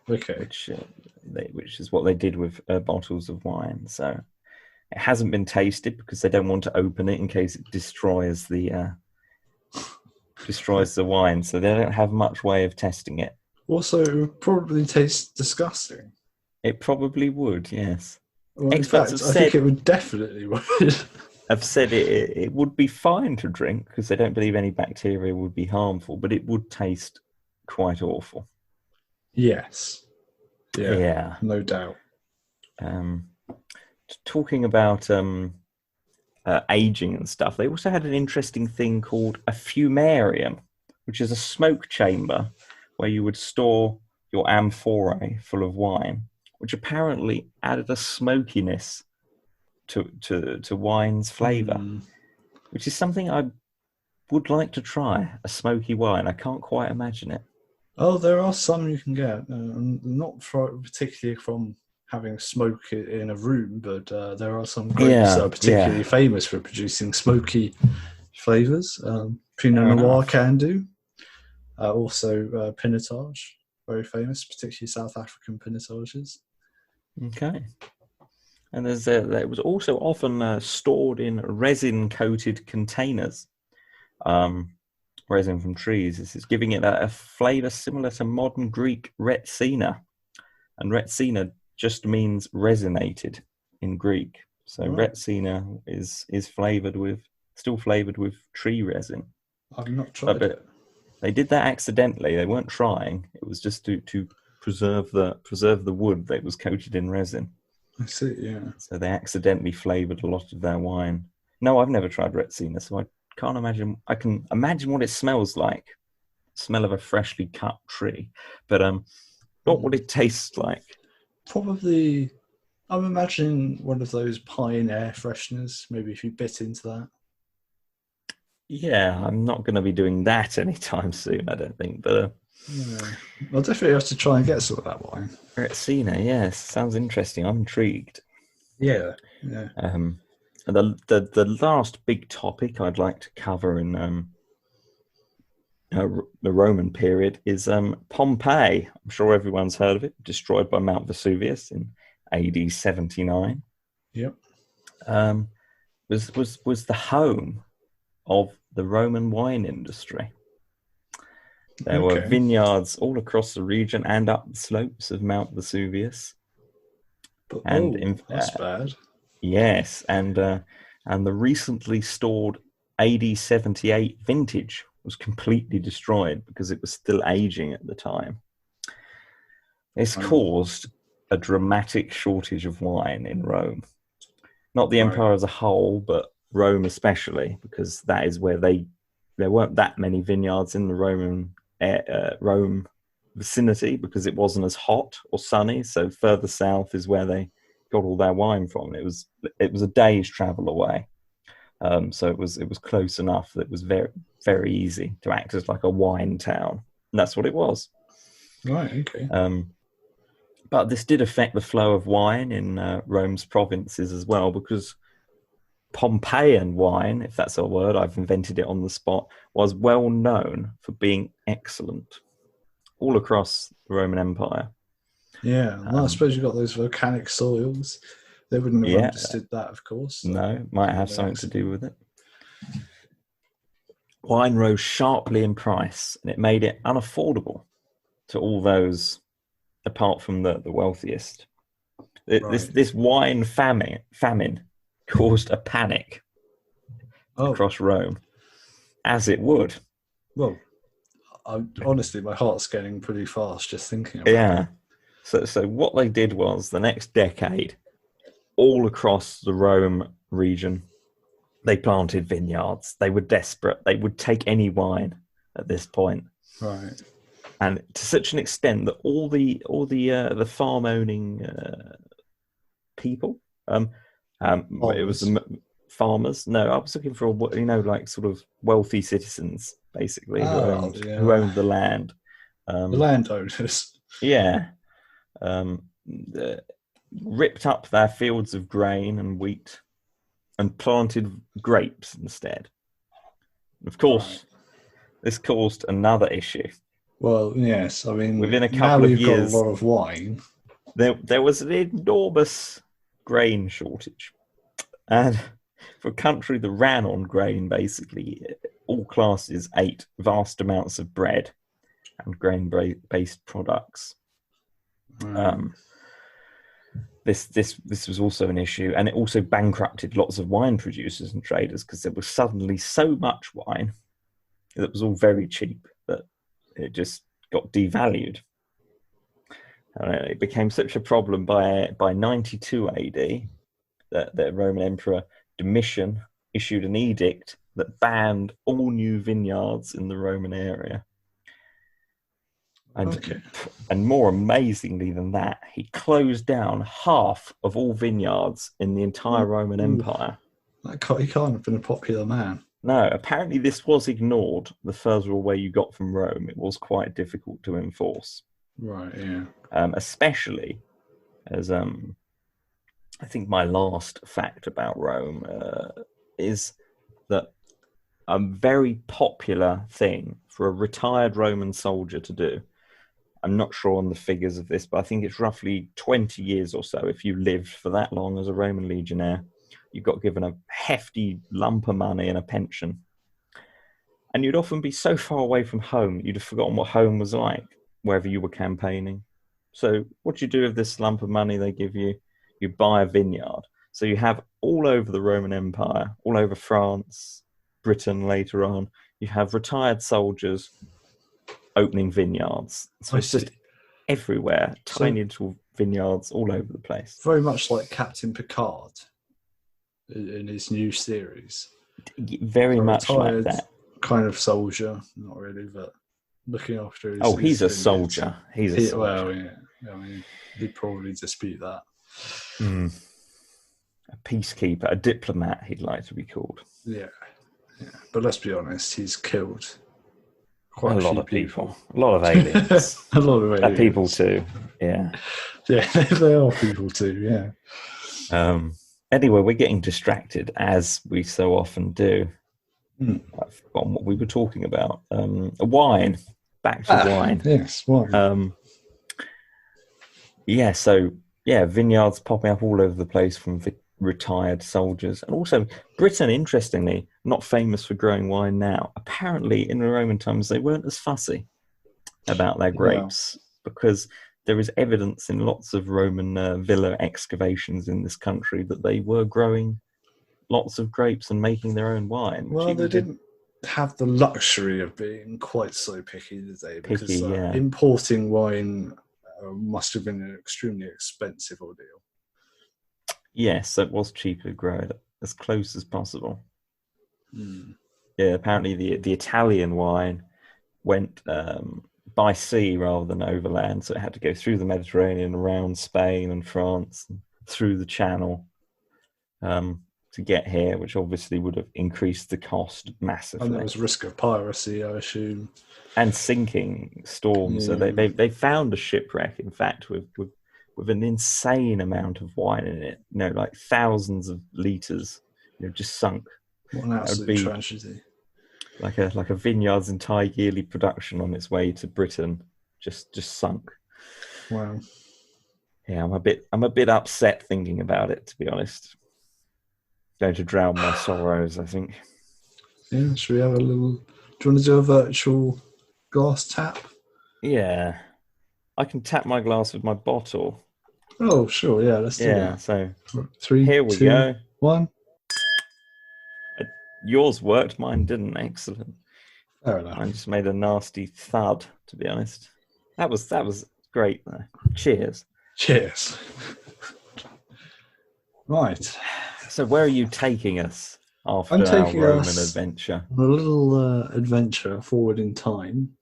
Speaker 1: Okay.
Speaker 2: Which is what they did with bottles of wine. So it hasn't been tasted because they don't want to open it in case it destroys the wine, so they don't have much way of testing it.
Speaker 1: Also, it would probably taste disgusting.
Speaker 2: It probably would, yes.
Speaker 1: Well, experts have said, I think it would definitely would.
Speaker 2: Have said it would be fine to drink because they don't believe any bacteria would be harmful, but it would taste quite awful.
Speaker 1: Yes. Yeah. No doubt.
Speaker 2: Talking about aging and stuff, they also had an interesting thing called a fumarium, which is a smoke chamber where you would store your amphorae full of wine, which apparently added a smokiness to wine's flavour, which is something I would like to try, a smoky wine. I can't quite imagine it.
Speaker 1: Oh, there are some you can get, not particularly from having smoke in a room, but there are some grapes that are particularly famous for producing smoky flavours. Pinot Noir can do. Also, Pinotage, very famous, particularly South African Pinotages. Okay.
Speaker 2: And it was also often stored in resin-coated containers. Resin from trees. This is giving it a flavour similar to modern Greek retsina. And retsina just means resinated in Greek. So retsina is still flavoured with tree resin.
Speaker 1: I've not tried it.
Speaker 2: They did that accidentally. They weren't trying. It was just to preserve the wood that was coated in resin.
Speaker 1: I see, yeah.
Speaker 2: So they accidentally flavoured a lot of their wine. No, I've never tried retsina, so I can't imagine. I can imagine what it smells like. Smell of a freshly cut tree. But not what it tastes like.
Speaker 1: Probably, I'm imagining one of those pine air fresheners, maybe if you bit into that.
Speaker 2: Yeah, I'm not going to be doing that anytime soon, I don't think. But
Speaker 1: I'll definitely have to try and get some of that wine.
Speaker 2: Retsina, yes, sounds interesting. I'm intrigued.
Speaker 1: Yeah.
Speaker 2: And the last big topic I'd like to cover in the Roman period is Pompeii. I'm sure everyone's heard of it. Destroyed by Mount Vesuvius in AD 79.
Speaker 1: Yep.
Speaker 2: Was the home of the Roman wine industry. There were vineyards all across the region and up the slopes of Mount Vesuvius.
Speaker 1: That's bad.
Speaker 2: Yes, and the recently stored AD 78 vintage was completely destroyed because it was still aging at the time. This caused a dramatic shortage of wine in Rome. Not the empire as a whole, but Rome especially, because that is where there weren't that many vineyards in the Rome vicinity, because it wasn't as hot or sunny. So further south is where they got all their wine from. It was a day's travel away. So it was close enough that it was very, very easy to act as like a wine town. And that's what it was.
Speaker 1: Right, okay.
Speaker 2: But this did affect the flow of wine in Rome's provinces as well, because Pompeian wine, if that's a word, I've invented it on the spot, was well known for being excellent all across the Roman Empire.
Speaker 1: Yeah, well, I suppose you've got those volcanic soils. They wouldn't have understood that, of course. So
Speaker 2: no, might have something to do with it. Wine rose sharply in price, and it made it unaffordable to all those apart from the wealthiest. This wine famine caused a panic across Rome, as it would.
Speaker 1: Well, honestly, my heart's getting pretty fast just thinking about it.
Speaker 2: So what they did was, the next decade, all across the Rome region, they planted vineyards. They were desperate. They would take any wine at this point.
Speaker 1: Right.
Speaker 2: And to such an extent that all the farm owning people, it was the farmers. No, I was looking for like sort of wealthy citizens, basically, who owned the land.
Speaker 1: The landowners.
Speaker 2: Yeah, ripped up their fields of grain and wheat, and planted grapes instead. Of course, this caused another issue.
Speaker 1: Well, yes. I mean,
Speaker 2: within a couple of years,
Speaker 1: got a lot of wine.
Speaker 2: There was an enormous grain shortage, and for a country that ran on grain, basically, all classes ate vast amounts of bread and grain-based products. This was also an issue, and it also bankrupted lots of wine producers and traders, because there was suddenly so much wine that was all very cheap that it just got devalued. It became such a problem by 92 AD that the Roman Emperor Domitian issued an edict that banned all new vineyards in the Roman area. And more amazingly than that, he closed down half of all vineyards in the entire Roman Empire.
Speaker 1: He can't have been a popular man.
Speaker 2: No, apparently this was ignored. The further away you got from Rome, it was quite difficult to enforce.
Speaker 1: Right, yeah.
Speaker 2: Especially as I think my last fact about Rome is that a very popular thing for a retired Roman soldier to do, I'm not sure on the figures of this, but I think it's roughly 20 years or so. If you lived for that long as a Roman legionnaire, you got given a hefty lump of money and a pension. And you'd often be so far away from home, you'd have forgotten what home was like, wherever you were campaigning. So what do you do with this lump of money they give you? You buy a vineyard. So you have all over the Roman Empire, all over France, Britain later on, you have retired soldiers opening vineyards. So it's just everywhere, tiny little vineyards all over the place.
Speaker 1: Very much like Captain Picard in his new series.
Speaker 2: Very much like that.
Speaker 1: Kind of soldier, not really, but looking after his...
Speaker 2: he's a soldier. He's a soldier.
Speaker 1: Well, yeah. I mean, he'd probably dispute that.
Speaker 2: A peacekeeper, a diplomat, he'd like to be called.
Speaker 1: Yeah. But let's be honest, he's killed quite
Speaker 2: a lot of people. A lot of aliens.
Speaker 1: A lot of aliens.
Speaker 2: People too. Yeah.
Speaker 1: Yeah, they are people too, yeah.
Speaker 2: Anyway, we're getting distracted, as we so often do. I've forgotten what we were talking about. Wine. Back to wine.
Speaker 1: Yes, wine.
Speaker 2: Vineyards popping up all over the place from retired soldiers. And also, Britain, interestingly, not famous for growing wine now. Apparently, in the Roman times, they weren't as fussy about their grapes, because there is evidence in lots of Roman villa excavations in this country that they were growing lots of grapes and making their own wine.
Speaker 1: Well, they didn't have the luxury of being quite so picky today, because
Speaker 2: Picky, yeah.
Speaker 1: importing wine must have been an extremely expensive ordeal.
Speaker 2: Yes, it was cheaper to grow it as close as possible.
Speaker 1: Mm.
Speaker 2: Yeah, apparently the Italian wine went by sea rather than overland, so it had to go through the Mediterranean, around Spain and France, and through the Channel to get here, which obviously would have increased the cost massively.
Speaker 1: And there was risk of piracy, I assume,
Speaker 2: and sinking storms. So they found a shipwreck, in fact, with an insane amount of wine in it. Like thousands of liters, just sunk.
Speaker 1: What an absolute tragedy!
Speaker 2: Like a vineyard's entire yearly production on its way to Britain just sunk.
Speaker 1: Wow.
Speaker 2: Yeah, I'm a bit upset thinking about it, to be honest. Going to drown my sorrows, I think.
Speaker 1: Yeah, should we have a little? Do you want to do a virtual glass tap?
Speaker 2: Yeah, I can tap my glass with my bottle.
Speaker 1: Oh, sure. Yeah, let's do that.
Speaker 2: Yeah, so
Speaker 1: 3,
Speaker 2: here we
Speaker 1: 2,
Speaker 2: go.
Speaker 1: 1.
Speaker 2: Yours worked, mine didn't. Excellent.
Speaker 1: Fair enough.
Speaker 2: I just made a nasty thud, to be honest. That was great, though. Cheers.
Speaker 1: Cheers. Right.
Speaker 2: So where are you taking us after
Speaker 1: I'm taking
Speaker 2: our Roman
Speaker 1: us
Speaker 2: adventure?
Speaker 1: on a little adventure forward in time.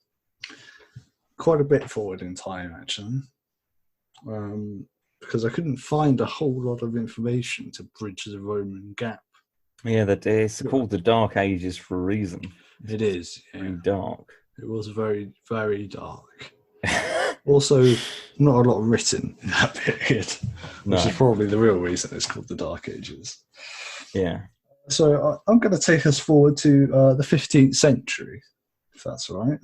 Speaker 1: Quite a bit forward in time, actually. Because I couldn't find a whole lot of information to bridge the Roman gap.
Speaker 2: Yeah, it's called the Dark Ages for a reason.
Speaker 1: It is. Yeah.
Speaker 2: Very dark.
Speaker 1: It was very, very dark. Also, not a lot written in that period, which is probably the real reason it's called the Dark Ages.
Speaker 2: Yeah.
Speaker 1: So I'm going to take us forward to the 15th century, if that's all right.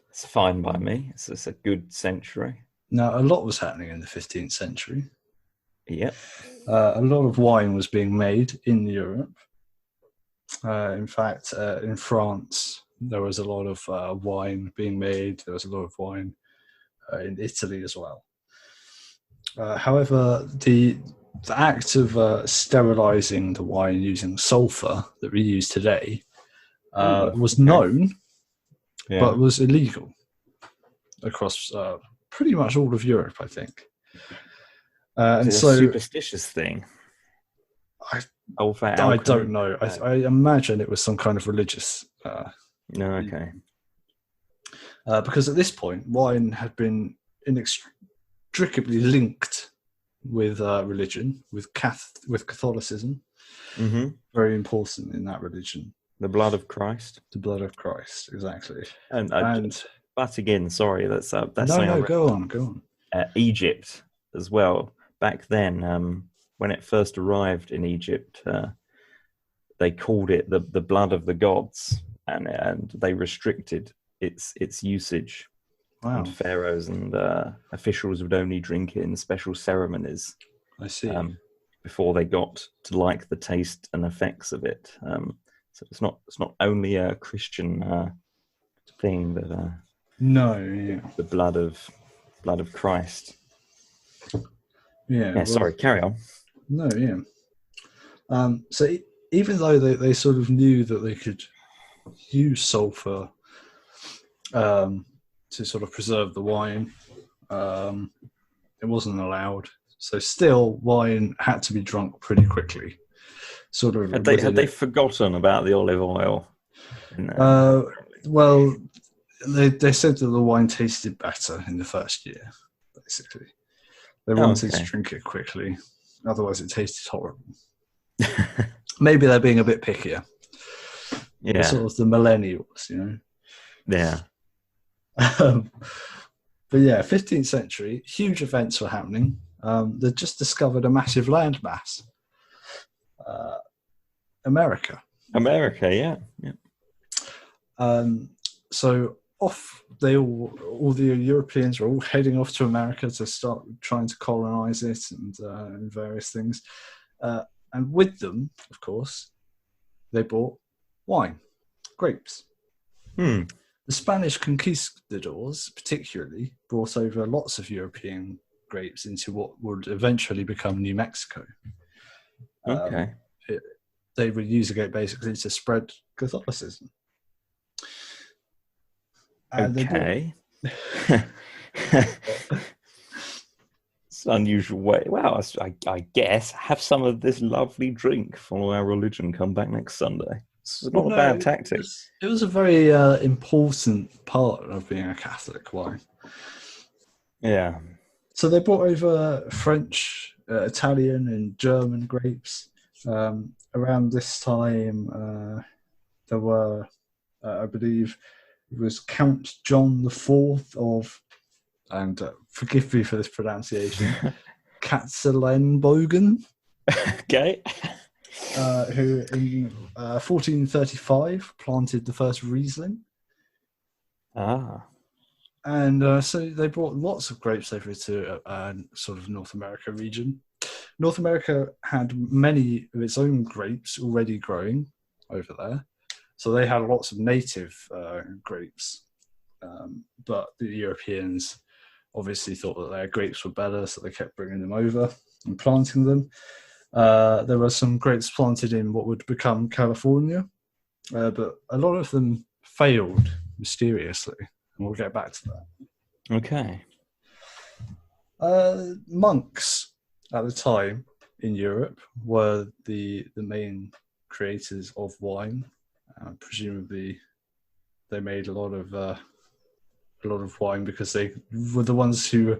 Speaker 2: It's fine by me. It's a good century.
Speaker 1: Now, a lot was happening in the 15th century.
Speaker 2: Yep.
Speaker 1: A lot of wine was being made in Europe. In fact, in France, there was a lot of wine being made. There was a lot of wine in Italy as well. However, the act of sterilizing the wine using sulfur that we use today was known, but was illegal across pretty much all of Europe, I think.
Speaker 2: And so, a superstitious thing.
Speaker 1: I don't know. I imagine it was some kind of religious.
Speaker 2: No, okay.
Speaker 1: Because at this point, wine had been inextricably linked with religion, with Catholicism.
Speaker 2: Mm-hmm.
Speaker 1: Very important in that religion.
Speaker 2: The blood of Christ.
Speaker 1: The blood of Christ, exactly.
Speaker 2: But again, sorry, that's
Speaker 1: no. Go on.
Speaker 2: Egypt as well. Back then, when it first arrived in Egypt, they called it the blood of the gods, and they restricted its usage.
Speaker 1: Wow.
Speaker 2: And pharaohs and officials would only drink it in special ceremonies.
Speaker 1: I see.
Speaker 2: Before they got to like the taste and effects of it. So it's not only a Christian thing, but the blood of Christ.
Speaker 1: Yeah.
Speaker 2: Sorry, carry on.
Speaker 1: No, yeah. So even though they sort of knew that they could use sulfur to sort of preserve the wine, it wasn't allowed. So still, wine had to be drunk pretty quickly. Sort of.
Speaker 2: Had they forgotten about the olive oil?
Speaker 1: Well, they said that the wine tasted better in the first year, basically. They wanted to drink it quickly, otherwise it tasted horrible. Maybe they're being a bit pickier.
Speaker 2: Yeah.
Speaker 1: Sort of the millennials,
Speaker 2: Yeah.
Speaker 1: But yeah, 15th century, huge events were happening. They just discovered a massive landmass. America, yeah. So all the Europeans are all heading off to America to start trying to colonize it and various things. And with them, of course, they brought wine, grapes. The Spanish conquistadors, particularly, brought over lots of European grapes into what would eventually become New Mexico. they were using it basically to spread Catholicism. And
Speaker 2: okay. It's an unusual way. Well, I guess have some of this lovely drink, follow our religion, come back next Sunday. It's not a bad tactic.
Speaker 1: It was a very important part of being a Catholic wine.
Speaker 2: Yeah.
Speaker 1: So they brought over French, Italian, and German grapes. Around this time, there were, I believe, it was Count John IV of, and forgive me for this pronunciation, Katzelenbogen.
Speaker 2: Okay.
Speaker 1: Who in 1435 planted the first Riesling. And so they brought lots of grapes over to sort of North America region. North America had many of its own grapes already growing over there. So they had lots of native grapes. But the Europeans obviously thought that their grapes were better, so they kept bringing them over and planting them. There were some grapes planted in what would become California, but a lot of them failed mysteriously, and we'll get back to that.
Speaker 2: Okay.
Speaker 1: Monks at the time in Europe were the main creators of wine. Presumably, they made a lot of wine because they were the ones who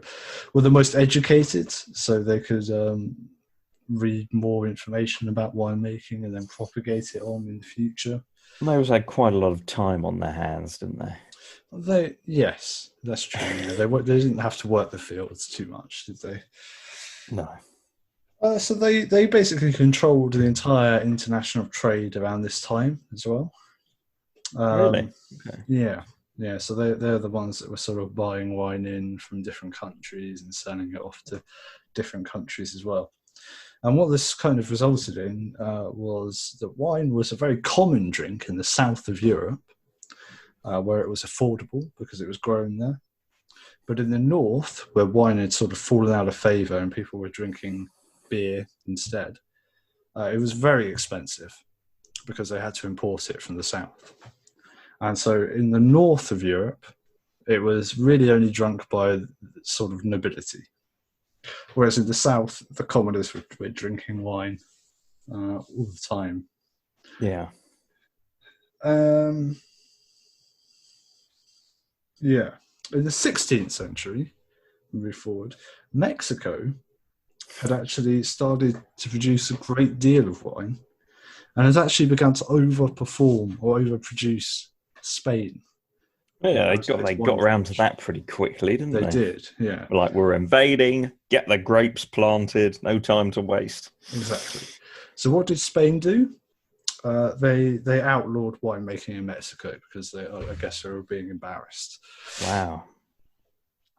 Speaker 1: were the most educated, so they could read more information about winemaking and then propagate it on in the future.
Speaker 2: They also had quite a lot of time on their hands, didn't they?
Speaker 1: Yes, that's true. Yeah, they didn't have to work the fields too much, did they?
Speaker 2: No.
Speaker 1: So they basically controlled the entire international trade around this time as well.
Speaker 2: Really? Okay.
Speaker 1: Yeah. So they're the ones that were sort of buying wine in from different countries and selling it off to different countries as well. And what this kind of resulted in was that wine was a very common drink in the south of Europe, where it was affordable because it was grown there. But in the north, where wine had sort of fallen out of favour and people were drinking beer instead, it was very expensive because they had to import it from the south. And so in the north of Europe, it was really only drunk by sort of nobility. Whereas in the south, the commoners were drinking wine all the time.
Speaker 2: Yeah.
Speaker 1: Yeah. In the 16th century, move forward, Mexico had actually started to produce a great deal of wine and has actually begun to overperform or overproduce Spain.
Speaker 2: Yeah, they got around to that pretty quickly, didn't they?
Speaker 1: They did, yeah.
Speaker 2: Like, we're invading, get the grapes planted, no time to waste.
Speaker 1: Exactly. So what did Spain do? They outlawed winemaking in Mexico because I guess they were being embarrassed.
Speaker 2: Wow.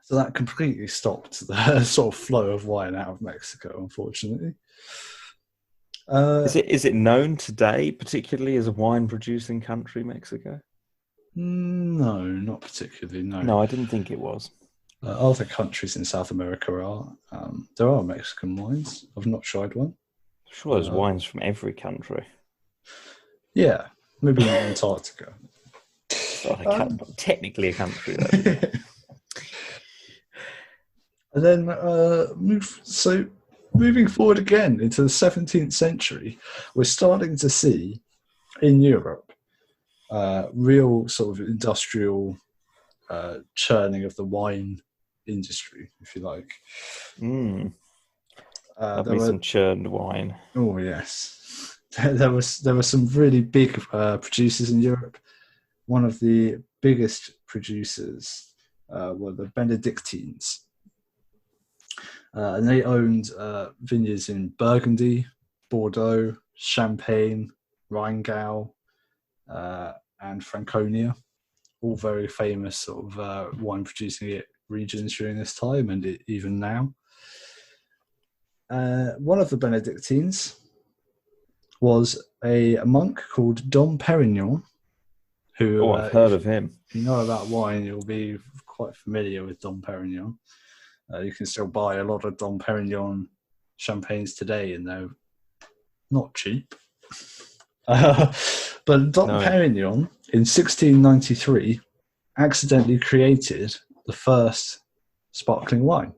Speaker 1: So that completely stopped the sort of flow of wine out of Mexico, unfortunately.
Speaker 2: Is it known today, particularly as a wine-producing country, Mexico?
Speaker 1: No, not particularly, no.
Speaker 2: No, I didn't think it was.
Speaker 1: Other countries in South America are. There are Mexican wines. I've not tried one.
Speaker 2: I'm sure there's wines from every country.
Speaker 1: Yeah, maybe in Antarctica.
Speaker 2: Technically a country, though.
Speaker 1: And then moving forward again into the 17th century, we're starting to see in Europe real sort of industrial churning of the wine industry, if you like.
Speaker 2: Love me some churned wine.
Speaker 1: Oh yes, there were some really big producers in Europe. One of the biggest producers were the Benedictines. And they owned vineyards in Burgundy, Bordeaux, Champagne, Rheingau, and Franconia, all very famous sort of wine-producing regions during this time and even now. One of the Benedictines was a monk called Dom Perignon, who...
Speaker 2: I've heard of him.
Speaker 1: If you know about wine, you'll be quite familiar with Dom Perignon. You can still buy a lot of Dom Perignon champagnes today, and they're not cheap. But Dom Perignon in 1693 accidentally created the first sparkling wine.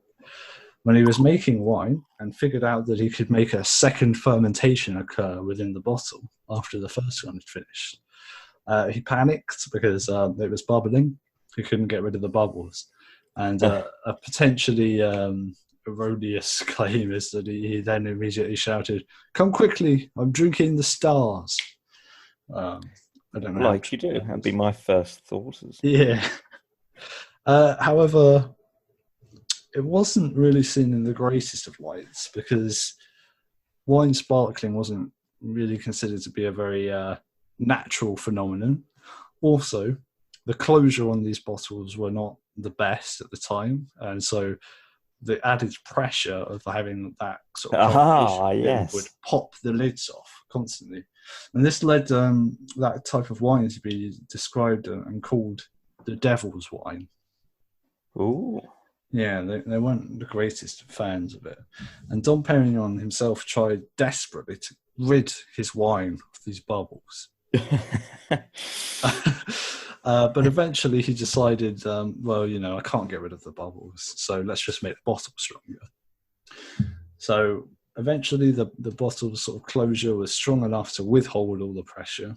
Speaker 1: When he was making wine and figured out that he could make a second fermentation occur within the bottle after the first one had finished, he panicked because it was bubbling. He couldn't get rid of the bubbles. And a potentially erroneous claim is that he then immediately shouted, "Come quickly, I'm drinking the stars." I don't know.
Speaker 2: Like you do. That'd be my first thought.
Speaker 1: Yeah. However, it wasn't really seen in the greatest of lights because wine sparkling wasn't really considered to be a very natural phenomenon. Also, the closure on these bottles were not the best at the time, and so the added pressure of having that sort of would pop the lids off constantly. And this led that type of wine to be described and called the devil's wine.
Speaker 2: Ooh.
Speaker 1: Yeah, they weren't the greatest fans of it. And Dom Perignon himself tried desperately to rid his wine of these bubbles. But eventually he decided, I can't get rid of the bubbles, so let's just make the bottle stronger. So eventually the bottle's sort of closure was strong enough to withhold all the pressure,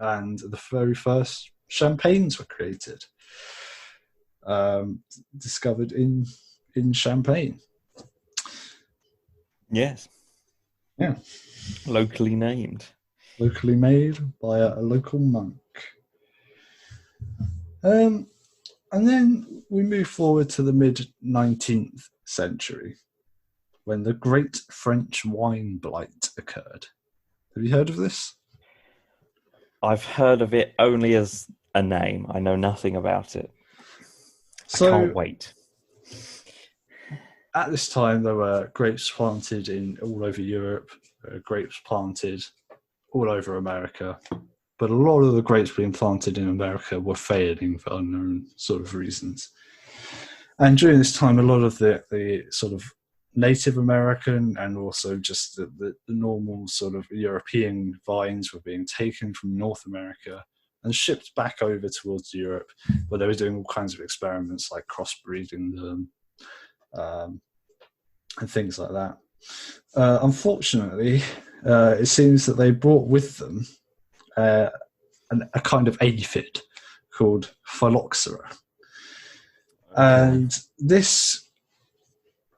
Speaker 1: and the very first champagnes were created, discovered in Champagne.
Speaker 2: Yes.
Speaker 1: Yeah.
Speaker 2: Locally named.
Speaker 1: Locally made by a local monk. And then we move forward to the mid-19th century, when the Great French Wine Blight occurred. Have you heard of this?
Speaker 2: I've heard of it only as a name. I know nothing about it. So, I can't wait.
Speaker 1: At this time, there were grapes planted all over Europe, grapes planted all over America. But a lot of the grapes being planted in America were failing for unknown sort of reasons. And during this time, a lot of the sort of Native American and also just the normal sort of European vines were being taken from North America and shipped back over towards Europe, where they were doing all kinds of experiments like crossbreeding them and things like that. Unfortunately, it seems that they brought with them a kind of aphid called phylloxera. Okay. And this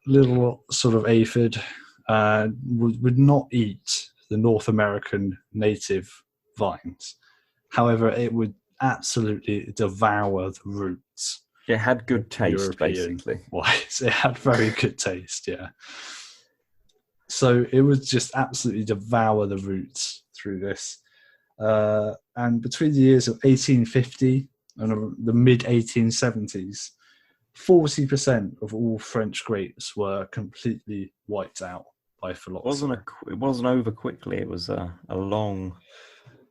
Speaker 1: little sort of aphid would not eat the North American native vines. However, it would absolutely devour the roots.
Speaker 2: It had good taste, basically.
Speaker 1: Wise. It had very good taste, yeah. So it would just absolutely devour the roots through this. And between the years of 1850 and the mid-1870s, 40% of all French grapes were completely wiped out by phylloxera.
Speaker 2: It wasn't over quickly. It was a long...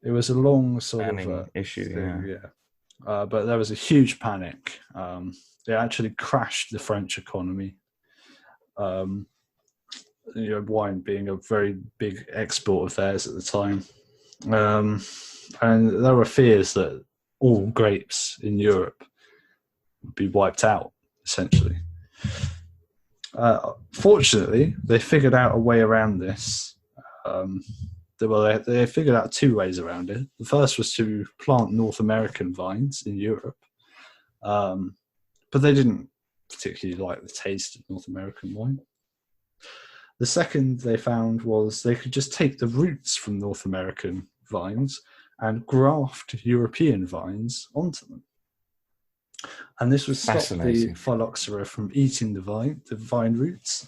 Speaker 1: It was a long sort of
Speaker 2: issue,
Speaker 1: thing, yeah. But there was a huge panic. It actually crashed the French economy. Wine being a very big export of theirs at the time. And there were fears that all grapes in Europe would be wiped out, essentially. Fortunately, they figured out a way around this. They figured out two ways around it. The first was to plant North American vines in Europe, but they didn't particularly like the taste of North American wine. The second they found was they could just take the roots from North American vines and graft European vines onto them. And this would stop the phylloxera from eating the vine roots,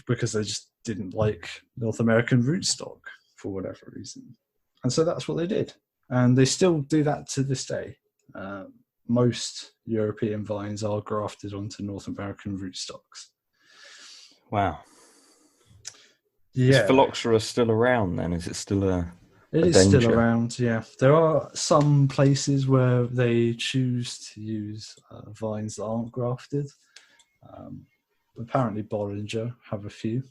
Speaker 1: because they just didn't like North American rootstock for whatever reason. And so that's what they did. And they still do that to this day. Most European vines are grafted onto North American rootstocks.
Speaker 2: Wow.
Speaker 1: Yeah.
Speaker 2: Is phylloxera still around then? Is it still
Speaker 1: It is danger? Still around, yeah. There are some places where they choose to use vines that aren't grafted. Apparently Bollinger have a few.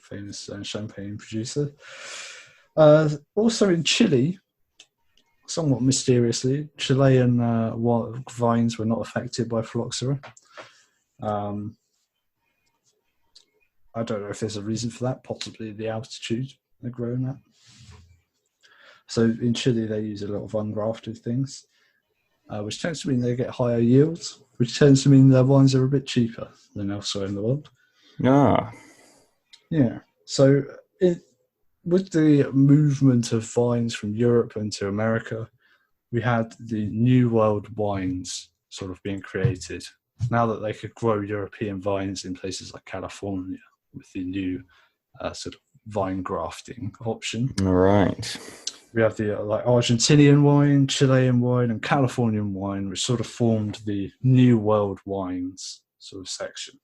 Speaker 1: famous champagne producer. Also in Chile, somewhat mysteriously, Chilean vines were not affected by phylloxera. I don't know if there's a reason for that, possibly the altitude they're growing at. So in Chile, they use a lot of ungrafted things, which tends to mean they get higher yields, which tends to mean their wines are a bit cheaper than elsewhere in the world.
Speaker 2: Ah.
Speaker 1: Yeah. So with the movement of vines from Europe into America, we had the New World wines sort of being created. Now that they could grow European vines in places like California with the new sort of vine grafting option.
Speaker 2: All right.
Speaker 1: We have the like Argentinian wine, Chilean wine, and Californian wine, which sort of formed the New World wines sort of section.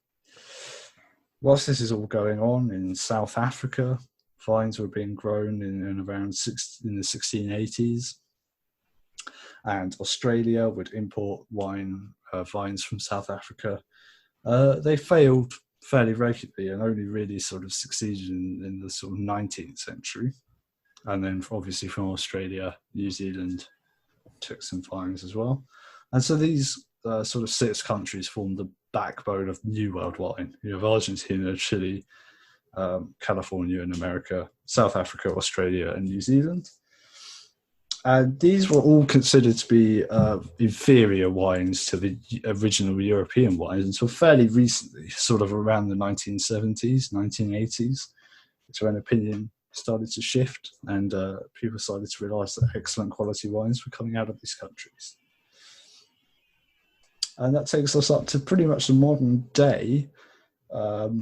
Speaker 1: Whilst this is all going on in South Africa, vines were being grown in around in the 1680s, and Australia would import vines from South Africa. They failed fairly regularly and only really sort of succeeded in the sort of 19th century. And then obviously from Australia, New Zealand took some vines as well. And so these sort of 6 countries formed the backbone of New World wine. You have Argentina, Chile, California and America, South Africa, Australia and New Zealand. And these were all considered to be inferior wines to the original European wines until fairly recently, sort of around the 1970s, 1980s. It's when opinion started to shift and people started to realise that excellent quality wines were coming out of these countries. And that takes us up to pretty much the modern day. So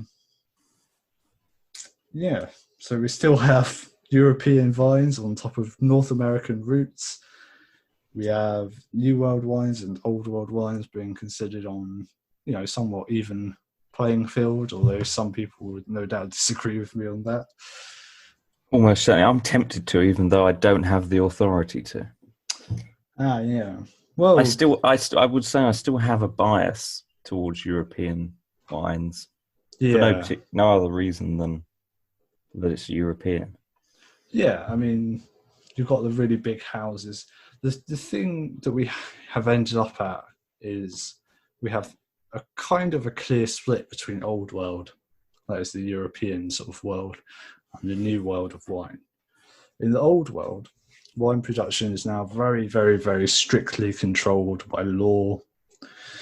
Speaker 1: we still have European vines on top of North American roots. We have New World wines and Old World wines being considered on, somewhat even playing field, although some people would no doubt disagree with me on that.
Speaker 2: Almost certainly. I'm tempted to, even though I don't have the authority to.
Speaker 1: Yeah. Well,
Speaker 2: I would say I still have a bias towards European wines.
Speaker 1: Yeah.
Speaker 2: For no other reason than that it's European.
Speaker 1: Yeah, I mean, you've got the really big houses. The thing that we have ended up at is we have a kind of a clear split between Old World, that is the European sort of world, and the New World of wine. In the Old World, wine production is now very, very, very strictly controlled by law.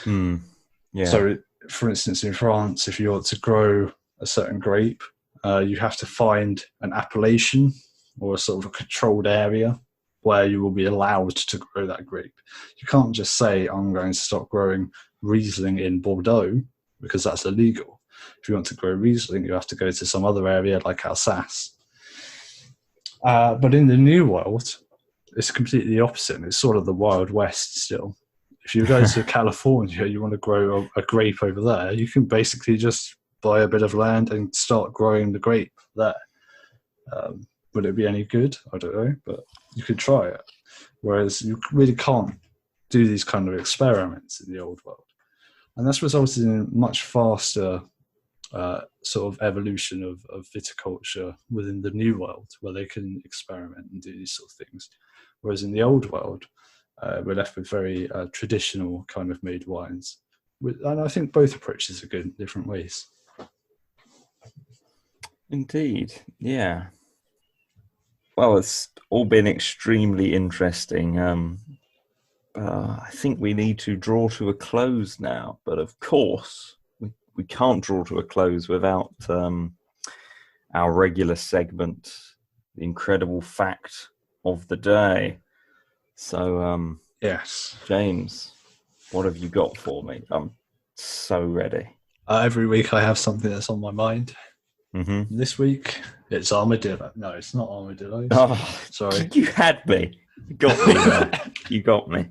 Speaker 2: Yeah.
Speaker 1: So, for instance, in France, if you want to grow a certain grape, you have to find an appellation or a sort of a controlled area where you will be allowed to grow that grape. You can't just say, I'm going to stop growing Riesling in Bordeaux, because that's illegal. If you want to grow Riesling, you have to go to some other area like Alsace. But in the New World, it's completely opposite. It's sort of the Wild West still. If you go to California, you want to grow a grape over there, you can basically just buy a bit of land and start growing the grape there. Would it be any good? I don't know, but you could try it. Whereas you really can't do these kind of experiments in the Old World. And that's resulted in much faster sort of evolution of viticulture within the New World, where they can experiment and do these sort of things. Whereas in the Old World, we're left with very traditional kind of made wines. And I think both approaches are good in different ways.
Speaker 2: Indeed, yeah. Well, it's all been extremely interesting. I think we need to draw to a close now, but of course, we can't draw to a close without our regular segment, the incredible fact of the day. So,
Speaker 1: yes,
Speaker 2: James, what have you got for me? I'm so ready.
Speaker 1: Every week I have something that's on my mind.
Speaker 2: Mm-hmm.
Speaker 1: This week it's armadillo. No, it's not armadillo.
Speaker 2: Oh,
Speaker 1: sorry.
Speaker 2: You had me. You got me there. You got me.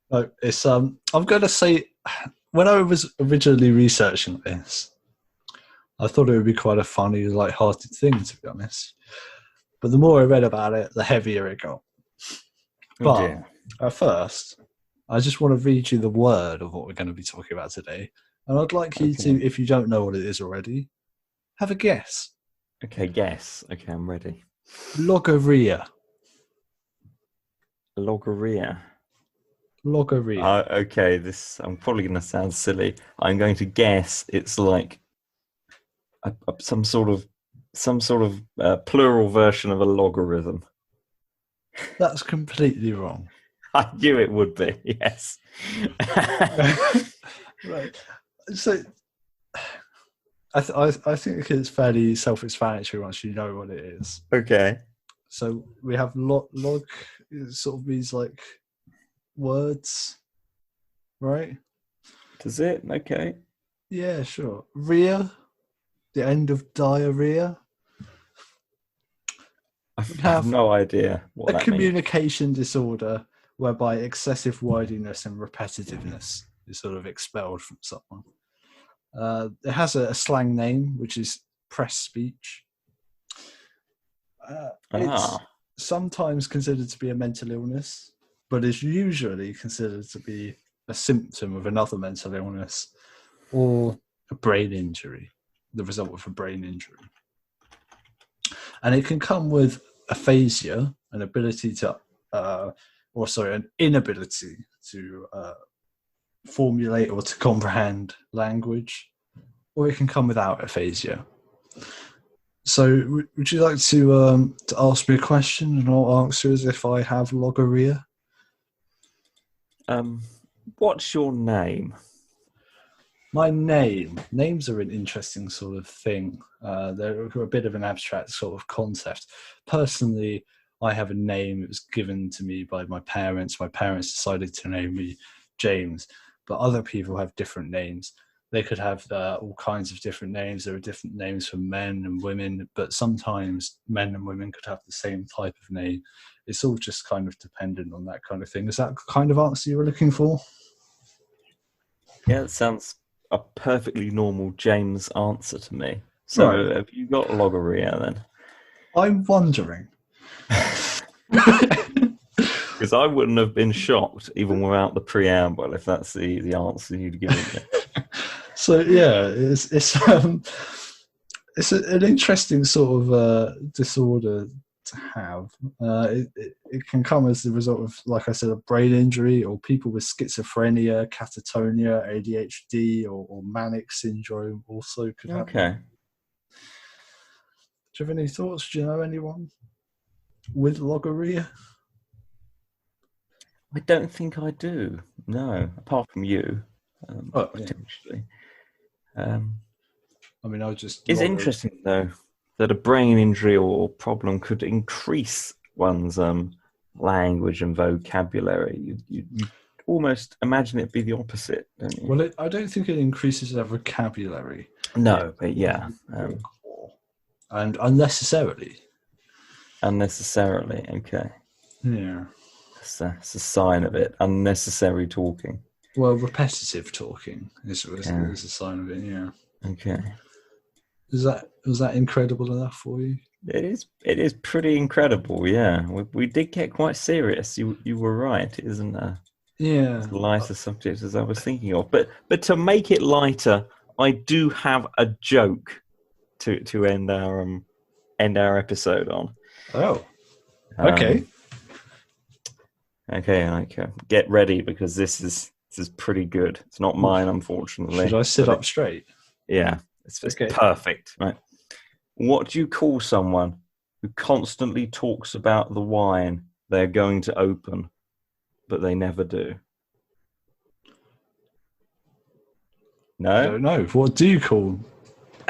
Speaker 1: No, it's I'm going to say, when I was originally researching this, I thought it would be quite a funny, light-hearted thing, to be honest. But the more I read about it, the heavier it got. But at first, I just want to read you the word of what we're going to be talking about today. And I'd like you to, if you don't know what it is already, Have a guess.
Speaker 2: Okay, guess. Okay, I'm ready.
Speaker 1: Logorrhea.
Speaker 2: Logorrhea.
Speaker 1: Logorrhea.
Speaker 2: Okay, I'm probably going to sound silly. I'm going to guess it's like some sort of plural version of a logarithm.
Speaker 1: That's completely wrong.
Speaker 2: I knew it would be. Yes.
Speaker 1: Right. So, I think it's fairly self-explanatory once you know what it is.
Speaker 2: Okay.
Speaker 1: So we have log. It sort of means like words, right?
Speaker 2: Does it? Okay.
Speaker 1: Yeah, sure. Rhea, the end of diarrhea.
Speaker 2: I
Speaker 1: We
Speaker 2: have
Speaker 1: have
Speaker 2: no idea what
Speaker 1: a
Speaker 2: that means.
Speaker 1: communication disorder whereby excessive wordiness and repetitiveness is sort of expelled from someone. It has a slang name, which is press speech. It's sometimes considered to be a mental illness, but is usually considered to be a symptom of another mental illness or a brain injury, the result of a brain injury. And it can come with aphasia, an inability to formulate or to comprehend language, or it can come without aphasia. So would you like to ask me a question and I'll answer as if I have logorrhea?
Speaker 2: What's your name?
Speaker 1: My name. Names are an interesting sort of thing. They're a bit of an abstract sort of concept. Personally, I have a name that was given to me by my parents. My parents decided to name me James, but other people have different names. They could have all kinds of different names. There are different names for men and women, but sometimes men and women could have the same type of name. It's all just kind of dependent on that kind of thing. Is that the kind of answer you were looking for?
Speaker 2: Yeah, it sounds a perfectly normal James answer to me. So
Speaker 1: Right.
Speaker 2: have you got logorrhea then?
Speaker 1: I'm wondering.
Speaker 2: Because I wouldn't have been shocked even without the preamble if that's the answer you'd given me.
Speaker 1: So yeah, it's an interesting sort of disorder to have. It can come as the result of, like I said, a brain injury, or people with schizophrenia, catatonia, ADHD, or manic syndrome also could have.
Speaker 2: Okay.
Speaker 1: Do you have any thoughts? Do you know anyone with logorrhea?
Speaker 2: I don't think I do. No, apart from you, potentially.
Speaker 1: Yeah. I mean,
Speaker 2: It's interesting though that a brain injury or problem could increase one's language and vocabulary. You almost imagine it be the opposite, don't you?
Speaker 1: Well, I don't think it increases their vocabulary.
Speaker 2: No, but yeah,
Speaker 1: and unnecessarily.
Speaker 2: Unnecessarily, okay.
Speaker 1: Yeah.
Speaker 2: That's a sign of it. Unnecessary talking.
Speaker 1: Well, repetitive talking is a sign of it. Yeah.
Speaker 2: Okay.
Speaker 1: Was that incredible enough for you?
Speaker 2: It is pretty incredible. Yeah, we did get quite serious. You were right. It isn't as light a subject as I was thinking of. But to make it lighter, I do have a joke to end our episode on.
Speaker 1: Oh. Okay.
Speaker 2: Okay. Get ready because this is pretty good. It's not mine, unfortunately.
Speaker 1: Should I sit up straight?
Speaker 2: Yeah, it's perfect. Right. What do you call someone who constantly talks about the wine they're going to open, but they never do? No?
Speaker 1: I don't know. What do you call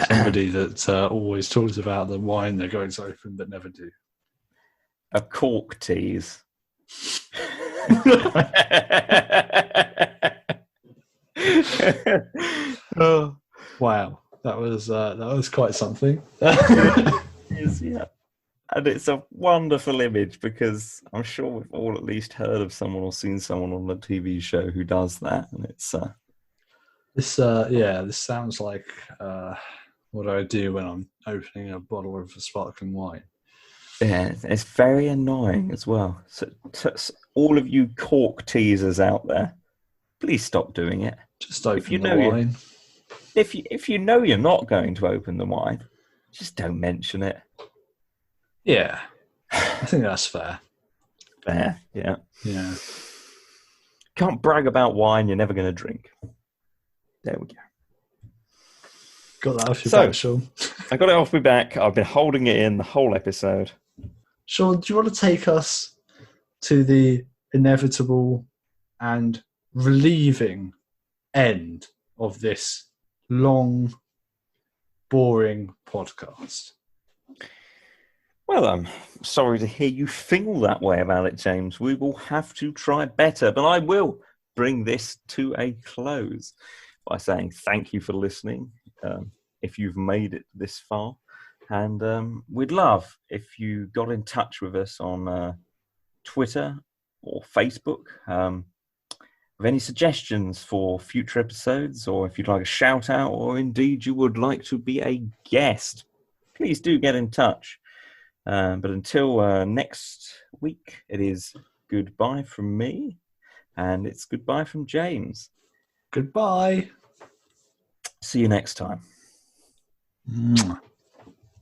Speaker 1: somebody that always talks about the wine they're going to open but never do?
Speaker 2: A cork tease.
Speaker 1: Oh, wow. That was quite something.
Speaker 2: Yeah. And it's a wonderful image because I'm sure we've all at least heard of someone or seen someone on a TV show who does that, and it's
Speaker 1: this sounds like what I do when I'm opening a bottle of sparkling wine.
Speaker 2: Yeah, it's very annoying as well. So all of you cork teasers out there, please stop doing it.
Speaker 1: Just open the wine.
Speaker 2: If you know you're not going to open the wine, just don't mention it.
Speaker 1: Yeah, I think that's fair.
Speaker 2: Fair, yeah.
Speaker 1: Yeah.
Speaker 2: Can't brag about wine you're never going to drink. There we go.
Speaker 1: Got that off your back, Sean.
Speaker 2: I got it off my back. I've been holding it in the whole episode.
Speaker 1: Sean, do you want to take us to the inevitable and relieving end of this long, boring podcast?
Speaker 2: Well, I'm sorry to hear you feel that way about it, James. We will have to try better, but I will bring this to a close by saying thank you for listening, if you've made it this far. And we'd love if you got in touch with us on Twitter or Facebook with any suggestions for future episodes, or if you'd like a shout out, or indeed you would like to be a guest, please do get in touch. But until next week, it is goodbye from me, and it's goodbye from James.
Speaker 1: Goodbye.
Speaker 2: See you next time.
Speaker 1: Mwah.